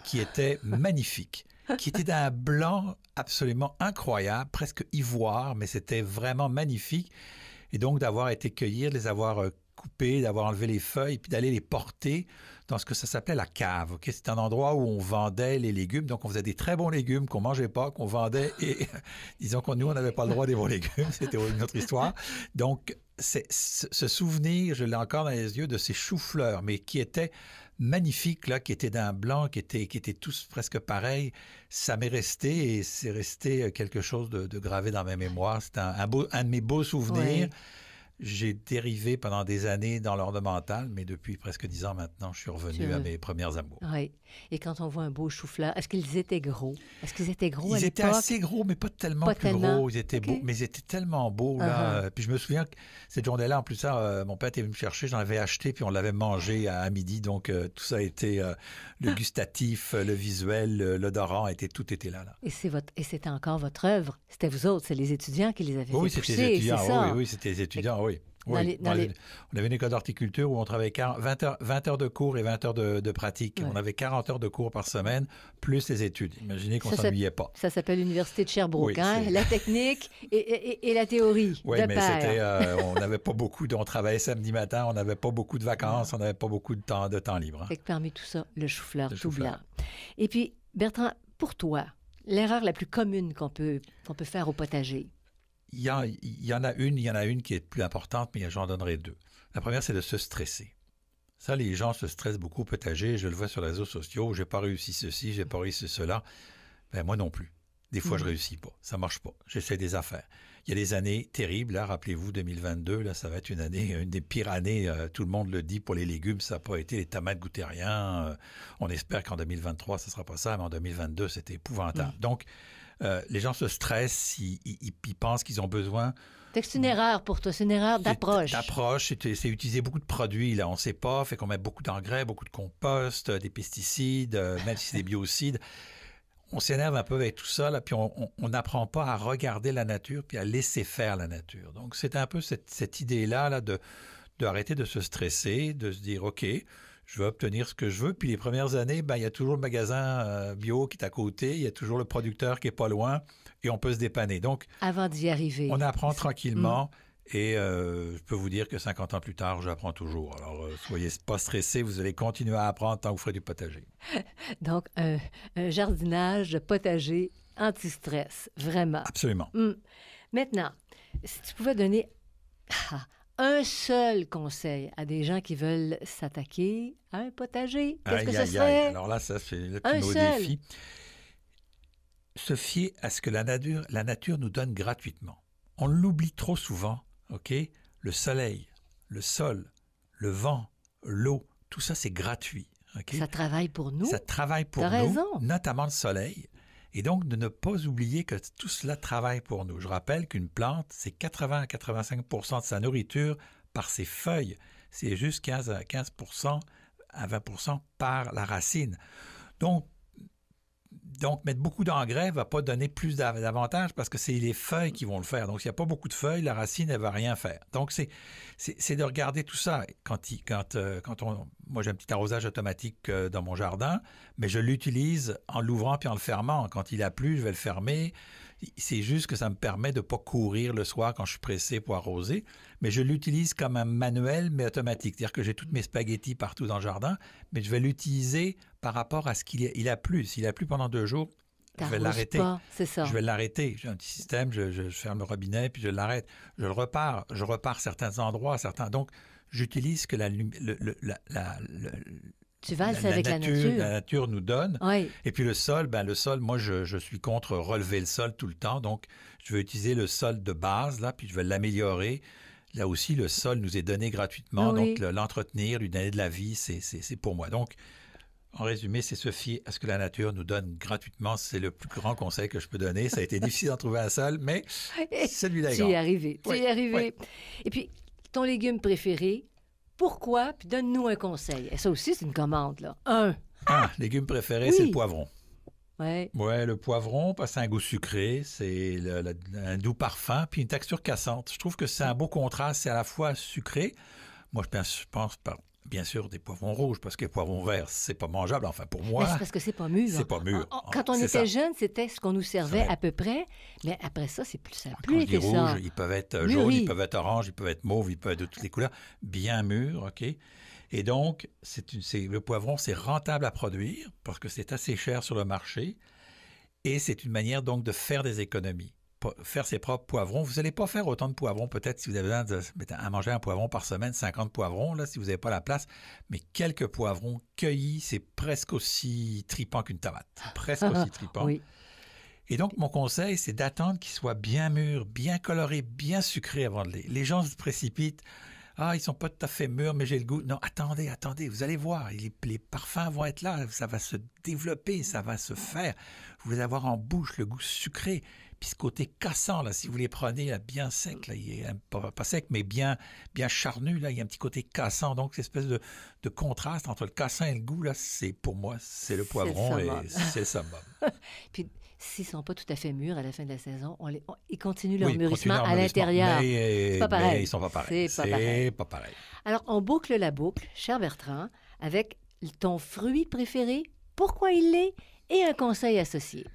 qui étaient magnifiques, qui étaient d'un blanc absolument incroyable, presque ivoire, mais c'était vraiment magnifique. Et donc, d'avoir été cueillir, de les avoir coupés, d'avoir enlevé les feuilles, puis d'aller les porter dans ce que ça s'appelait la cave. Okay? C'était un endroit où on vendait les légumes. Donc, on faisait des très bons légumes qu'on ne mangeait pas, qu'on vendait. Et disons que nous, on n'avait pas le droit des bons légumes. C'était une autre histoire. Donc, ce souvenir, je l'ai encore dans les yeux, de ces choux-fleurs, mais qui étaient magnifiques, là, qui étaient d'un blanc, qui étaient tous presque pareils. Ça m'est resté, et c'est resté quelque chose de gravé dans ma mémoire. C'est un de mes beaux souvenirs. Oui. J'ai dérivé pendant des années dans l'ornemental, mais depuis presque 10 ans maintenant, je suis revenu à mes premières amours. Oui. Et quand on voit un beau chou-fleur, est-ce qu'ils étaient gros? Est-ce qu'ils étaient gros à l'époque? Ils étaient assez gros, mais pas tellement gros. Ils étaient beaux, mais ils étaient tellement beaux, là. Puis je me souviens que cette journée-là, en plus, ça, mon père était venu me chercher, j'en avais acheté, puis on l'avait mangé à midi. Donc, tout ça a été le gustatif, le visuel, l'odorant, tout était là. Et c'était encore votre œuvre? C'était vous autres, c'est les étudiants qui les avaient fait pousser, c'était les étudiants. c'est ça? Oui, c'était les étudiants, oui. On avait une école d'horticulture où on travaillait 20 heures de cours et 20 heures de pratique. Ouais. On avait 40 heures de cours par semaine, plus les études. Imaginez qu'on ne s'ennuyait pas. Ça s'appelle l'Université de Sherbrooke, hein? La technique et la théorie. Oui, mais on n'avait pas beaucoup. On travaillait samedi matin, on n'avait pas beaucoup de vacances, on n'avait pas beaucoup de temps libre. Hein. Et parmi tout ça, le chou-fleur tout blanc. Et puis, Bertrand, pour toi, l'erreur la plus commune qu'on peut faire au potager? Il y en a une qui est plus importante, mais j'en donnerai 2. La première, c'est de se stresser. Ça, les gens se stressent beaucoup au potager. Je le vois sur les réseaux sociaux. J'ai pas réussi ceci, j'ai pas réussi cela. Ben, moi non plus. Des fois, je réussis pas. Ça marche pas. J'essaie des affaires. Il y a des années terribles. Là, rappelez-vous, 2022, là, ça va être une des pires années. Tout le monde le dit pour les légumes. Ça n'a pas été. Les tomates goûtaient rien. On espère qu'en 2023, ce ne sera pas ça. Mais en 2022, c'était épouvantable. Donc, les gens se stressent. Ils pensent qu'ils ont besoin... C'est une erreur pour toi. C'est une erreur d'approche. D'approche. C'est utiliser beaucoup de produits. Là, on ne sait pas. Fait qu'on met beaucoup d'engrais, beaucoup de compost, des pesticides, même si c'est des biocides. On s'énerve un peu avec tout ça, là, puis on n'apprend pas à regarder la nature puis à laisser faire la nature. Donc, c'est un peu cette idée-là de arrêter de se stresser, de se dire, OK, je vais obtenir ce que je veux. Puis les premières années, il y a toujours le magasin bio qui est à côté, il y a toujours le producteur qui est pas loin et on peut se dépanner. Donc, avant d'y arriver. On apprend tranquillement. Et je peux vous dire que 50 ans plus tard, j'apprends toujours. Alors, soyez pas stressés, vous allez continuer à apprendre tant que vous ferez du potager. Donc, un jardinage de potager anti-stress, vraiment. Absolument. Maintenant, si tu pouvais donner un seul conseil à des gens qui veulent s'attaquer à un potager, qu'est-ce que ce serait? Alors là, ça, c'est le plus beau défi. Se fier à ce que la nature nous donne gratuitement. On l'oublie trop souvent. OK? Le soleil, le sol, le vent, l'eau, tout ça, c'est gratuit. Okay? Ça travaille pour nous. Ça travaille pour nous, raison. Notamment le soleil. Et donc, de ne pas oublier que tout cela travaille pour nous. Je rappelle qu'une plante, c'est 80 à 85 % de sa nourriture par ses feuilles. C'est juste 15 à 20 % par la racine. Donc, mettre beaucoup d'engrais ne va pas donner plus d'avantages parce que c'est les feuilles qui vont le faire. Donc, s'il n'y a pas beaucoup de feuilles, la racine, elle ne va rien faire. Donc, c'est de regarder tout ça. Moi, j'ai un petit arrosage automatique dans mon jardin, mais je l'utilise en l'ouvrant puis en le fermant. Quand il a plu, je vais le fermer. C'est juste que ça me permet de ne pas courir le soir quand je suis pressé pour arroser. Mais je l'utilise comme un manuel, mais automatique. C'est-à-dire que j'ai toutes mes spaghettis partout dans le jardin, mais je vais l'utiliser par rapport à ce qu'il a plu. S'il a plu pendant 2 jours, je vais l'arrêter. C'est ça. Je vais l'arrêter. J'ai un petit système, je ferme le robinet, puis je l'arrête. Je le repars. Je repars certains endroits, Donc, j'utilise ce que tu valses avec la nature. La nature nous donne. Oui. Et puis le sol, moi, je suis contre relever le sol tout le temps. Donc, je vais utiliser le sol de base, là, puis je vais l'améliorer. Là aussi, le sol nous est donné gratuitement. Oui. Donc, l'entretenir, lui donner de la vie, c'est pour moi. Donc, en résumé, c'est se fier à ce que la nature nous donne gratuitement. C'est le plus grand conseil que je peux donner. Ça a été difficile d'en trouver un seul, mais celui-là est grand. Tu y es arrivé. Oui. Oui. Et puis, ton légume préféré, pourquoi? Puis donne-nous un conseil. Et ça aussi, c'est une commande, là. Légume préféré, c'est le poivron. Oui. Oui, le poivron, parce que c'est un goût sucré, c'est un doux parfum, puis une texture cassante. Je trouve que c'est un beau contraste, c'est à la fois sucré. Moi, je pense bien sûr des poivrons rouges, parce que les poivrons verts, c'est pas mangeable, enfin pour moi. Mais c'est parce que c'est pas mûr. C'est pas mûr. Quand on était jeune, c'était ce qu'on nous servait à peu près, mais après ça, c'est plus ça. Plus été ça. Rouges, ils peuvent être jaunes, ils peuvent être oranges, ils peuvent être mauves, ils peuvent être de toutes les couleurs, bien mûrs, OK? Et donc, le poivron, c'est rentable à produire, parce que c'est assez cher sur le marché, et c'est une manière donc de faire des économies. Faire ses propres poivrons. Vous n'allez pas faire autant de poivrons, peut-être si vous avez besoin de manger un poivron par semaine, 50 poivrons, là, si vous n'avez pas la place. Mais quelques poivrons cueillis, c'est presque aussi tripant qu'une tomate. Presque aussi tripant. Oui. Et donc, mon conseil, c'est d'attendre qu'ils soient bien mûrs, bien colorés, bien sucrés avant de les gens se précipitent. Ah, ils sont pas tout à fait mûrs, mais j'ai le goût. Non, attendez, vous allez voir. Les parfums vont être là, ça va se développer, ça va se faire. Vous allez avoir en bouche le goût sucré. Puis ce côté cassant, là, si vous les prenez là, bien sec, là, il est pas sec, mais bien charnu, là, il y a un petit côté cassant. Donc, cette espèce de contraste entre le cassant et le goût, là, pour moi, c'est le poivron et c'est le summum. Puis, s'ils ne sont pas tout à fait mûrs à la fin de la saison, ils continuent leur mûrissement à l'intérieur. C'est pas pareil. Mais ils sont pas pareils. C'est pas pareil. Alors, on boucle la boucle, cher Bertrand, avec ton fruit préféré, pourquoi il l'est, et un conseil associé.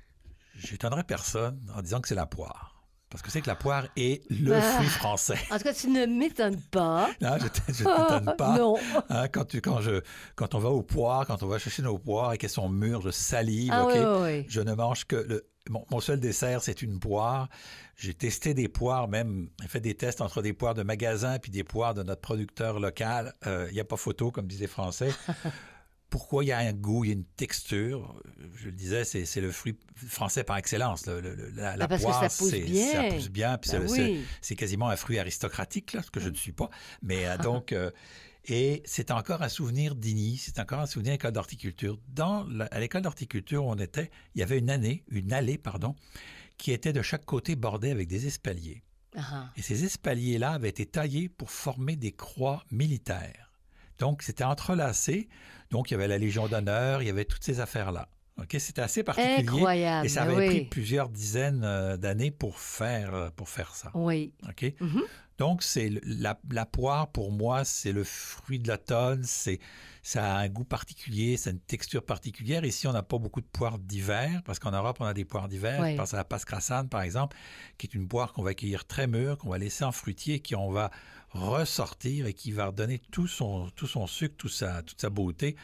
J'étonnerais personne en disant que c'est la poire. Parce que c'est que la poire est le fruit français. En tout cas, tu ne m'étonnes pas. Non, je ne t'étonne pas. Non. Hein, quand on va aux poires, quand on va chercher nos poires et qu'elles sont mûres, je salive. Ah, okay? oui. Je ne mange que... Mon seul dessert, c'est une poire. J'ai testé des poires, même fait des tests entre des poires de magasin puis des poires de notre producteur local. Il n'y a pas photo, comme disent les Français. pourquoi il y a un goût, il y a une texture. Je le disais, c'est le fruit français par excellence. La parce poire, que ça pousse bien. ça pousse bien. Puis Ben c'est quasiment un fruit aristocratique, là, ce que je ne suis pas. Mais donc, et c'est encore un souvenir d'Igny, c'est encore un souvenir à l'école d'horticulture. À l'école d'horticulture, il y avait une allée, qui était de chaque côté bordée avec des espaliers. Et ces espaliers-là avaient été taillés pour former des croix militaires. Donc, c'était entrelacé. Donc, il y avait la Légion d'honneur, il y avait toutes ces affaires-là. Okay? C'était assez particulier. Incroyable. Et ça avait pris plusieurs dizaines d'années pour faire ça. Oui. Okay? Donc, la poire, pour moi, c'est le fruit de l'automne. Ça a un goût particulier, ça a une texture particulière. Ici, on n'a pas beaucoup de poires d'hiver, parce qu'en Europe, on a des poires d'hiver. Je pense à la Pascrasane, par exemple, qui est une poire qu'on va cueillir très mûre, qu'on va laisser en fruitier, qui on va ressortir et qui va redonner tout son sucre, toute sa beauté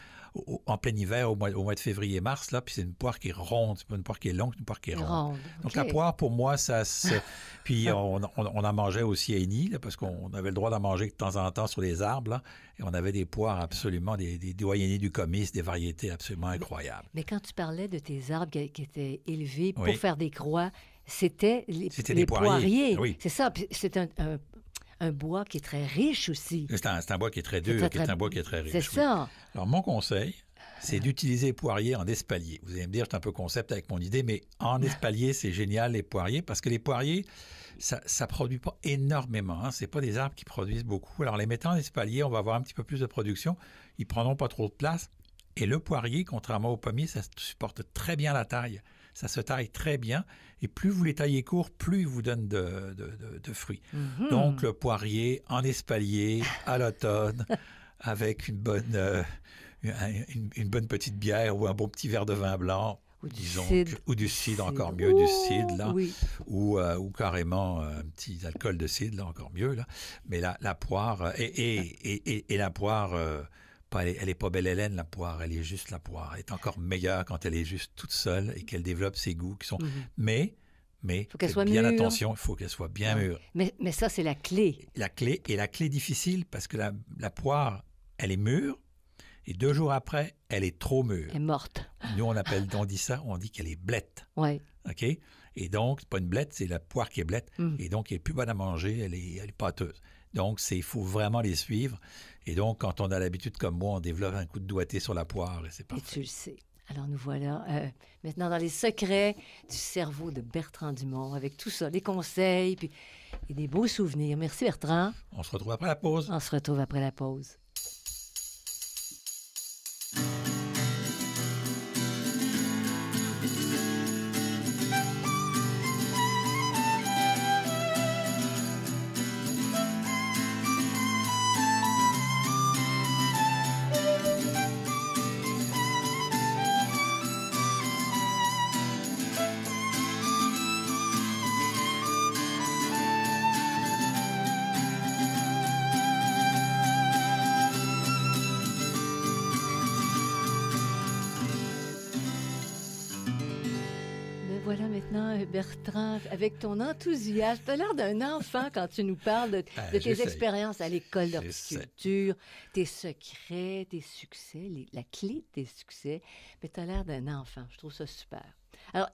en plein hiver, au mois de février-mars. Puis c'est une poire qui est ronde, c'est pas une poire qui est longue, c'est une poire qui est ronde. Donc la poire, pour moi, ça Puis on en mangeait aussi à Igny, là, parce qu'on avait le droit d'en manger de temps en temps sur les arbres. Là, et on avait des poires absolument, des doyennés du comice, des variétés absolument incroyables. Mais quand tu parlais de tes arbres qui étaient élevés pour faire des croix, c'était les poiriers. Oui. C'est ça. Puis c'est un bois qui est très riche aussi. C'est un bois qui est très dur, un bois qui est très riche. C'est ça. Alors, mon conseil, c'est d'utiliser les poiriers en espalier. Vous allez me dire, c'est un peu concept avec mon idée, mais en espalier, c'est génial, les poiriers, parce que les poiriers, ça ne produit pas énormément. Hein. Ce n'est pas des arbres qui produisent beaucoup. Alors, les mettant en espalier, on va avoir un petit peu plus de production. Ils ne prendront pas trop de place. Et le poirier, contrairement au pommier, ça supporte très bien la taille. Ça se taille très bien. Et plus vous les taillez court, plus ils vous donnent de fruits. Donc, le poirier en espalier, à l'automne, avec une bonne petite bière ou un bon petit verre de vin blanc. Ou du cidre, encore mieux, du cidre, là. Oui. Ou carrément un petit alcool de cidre, là, encore mieux, là. Mais la poire, et la poire... elle n'est pas belle Hélène, la poire. Elle est juste la poire. Elle est encore meilleure quand elle est juste toute seule et qu'elle développe ses goûts qui sont... Mais faut qu'elle soit bien mûre. Attention, il faut qu'elle soit bien mûre. Mais ça, c'est la clé. La clé difficile, parce que la poire, elle est mûre, et 2 jours après, elle est trop mûre. Elle est morte. Nous, on dit qu'elle est blette. Oui. OK? Et donc, c'est pas une blette, c'est la poire qui est blette. Et donc, elle n'est plus bonne à manger, elle est pâteuse. Donc, il faut vraiment les suivre. Et donc, quand on a l'habitude, comme moi, on développe un coup de doigté sur la poire et c'est parfait. Et tu le sais. Alors, nous voilà maintenant dans les secrets du cerveau de Bertrand Dumont, avec tout ça, des conseils et des beaux souvenirs. Merci, Bertrand. On se retrouve après la pause. On se retrouve après la pause. Voilà maintenant, Bertrand, avec ton enthousiasme. Tu as l'air d'un enfant quand tu nous parles de tes expériences à l'école d'horticulture, tes secrets, tes succès, la clé de tes succès. Mais tu as l'air d'un enfant. Je trouve ça super. Alors,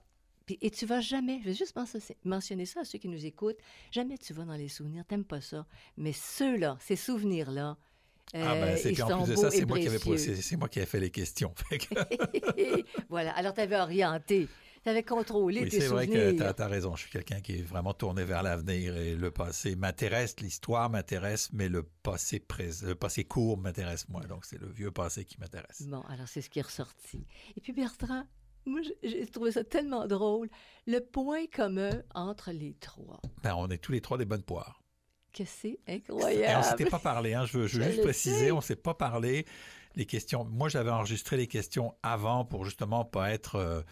et tu vas jamais, je vais juste mentionner ça à ceux qui nous écoutent, jamais tu vas dans les souvenirs, t'aimes pas ça. Mais ceux-là, ces souvenirs-là, c'est en plus de ça, c'est moi qui ai fait les questions. Voilà, alors tu avais orienté. Tu avais contrôlé tes souvenirs. C'est vrai que tu as raison. Je suis quelqu'un qui est vraiment tourné vers l'avenir et le passé m'intéresse, l'histoire m'intéresse, mais le passé court m'intéresse moins. Donc, c'est le vieux passé qui m'intéresse. Bon, alors c'est ce qui est ressorti. Et puis, Bertrand, moi, j'ai trouvé ça tellement drôle. Le point commun entre les trois. On est tous les trois des bonnes poires. Que c'est incroyable. On ne s'était pas parlé. Hein. Je veux juste préciser, on ne s'est pas parlé. Les questions. Moi, j'avais enregistré les questions avant pour justement pas être...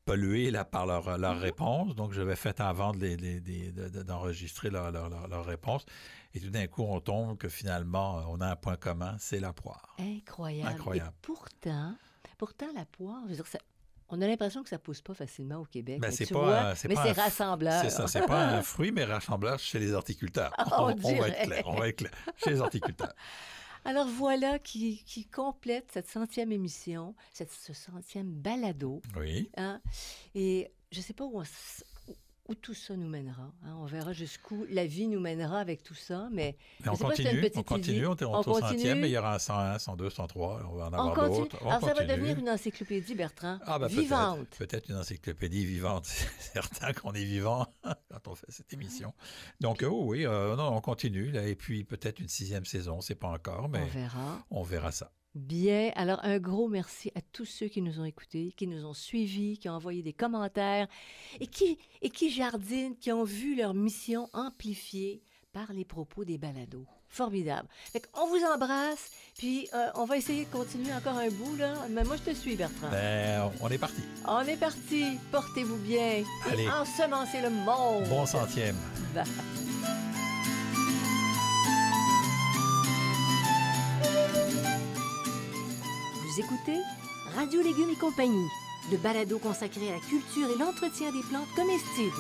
pollués là, par leur réponse. Donc, j'avais fait avant d'enregistrer leur réponse. Et tout d'un coup, on tombe que finalement, on a un point commun, c'est la poire. Incroyable. Et pourtant, la poire, je veux dire, on a l'impression que ça ne pousse pas facilement au Québec. Mais c'est rassembleur. C'est ça, c'est pas un fruit, mais rassembleur chez les horticulteurs. On va être clair, chez les horticulteurs. Alors voilà qui complète cette 100e émission, ce 100e balado. Oui. Hein? Et je ne sais pas où tout ça nous mènera. Hein? On verra jusqu'où la vie nous mènera avec tout ça, mais on continue, on continue, on est au 100e, mais il y aura un 101, 102, 103, on va en avoir d'autres. Alors ça va devenir une encyclopédie, Bertrand, vivante. Peut-être une encyclopédie vivante. C'est certain qu'on est vivant quand on fait cette émission. Donc oui, non, on continue, là, et puis peut-être une 6e saison, on ne sait pas encore, mais on verra ça. Bien. Alors, un gros merci à tous ceux qui nous ont écoutés, qui nous ont suivis, qui ont envoyé des commentaires et qui jardinent, qui ont vu leur mission amplifiée par les propos des balados. Formidable. Fait qu'on vous embrasse, puis on va essayer de continuer encore un bout, là. Mais moi, je te suis, Bertrand. On est parti. On est parti. Portez-vous bien. Allez. Et ensemencez le monde. Bon 100e. Bye. Vous écoutez Radio Légumes et compagnie, le balado consacré à la culture et l'entretien des plantes comestibles.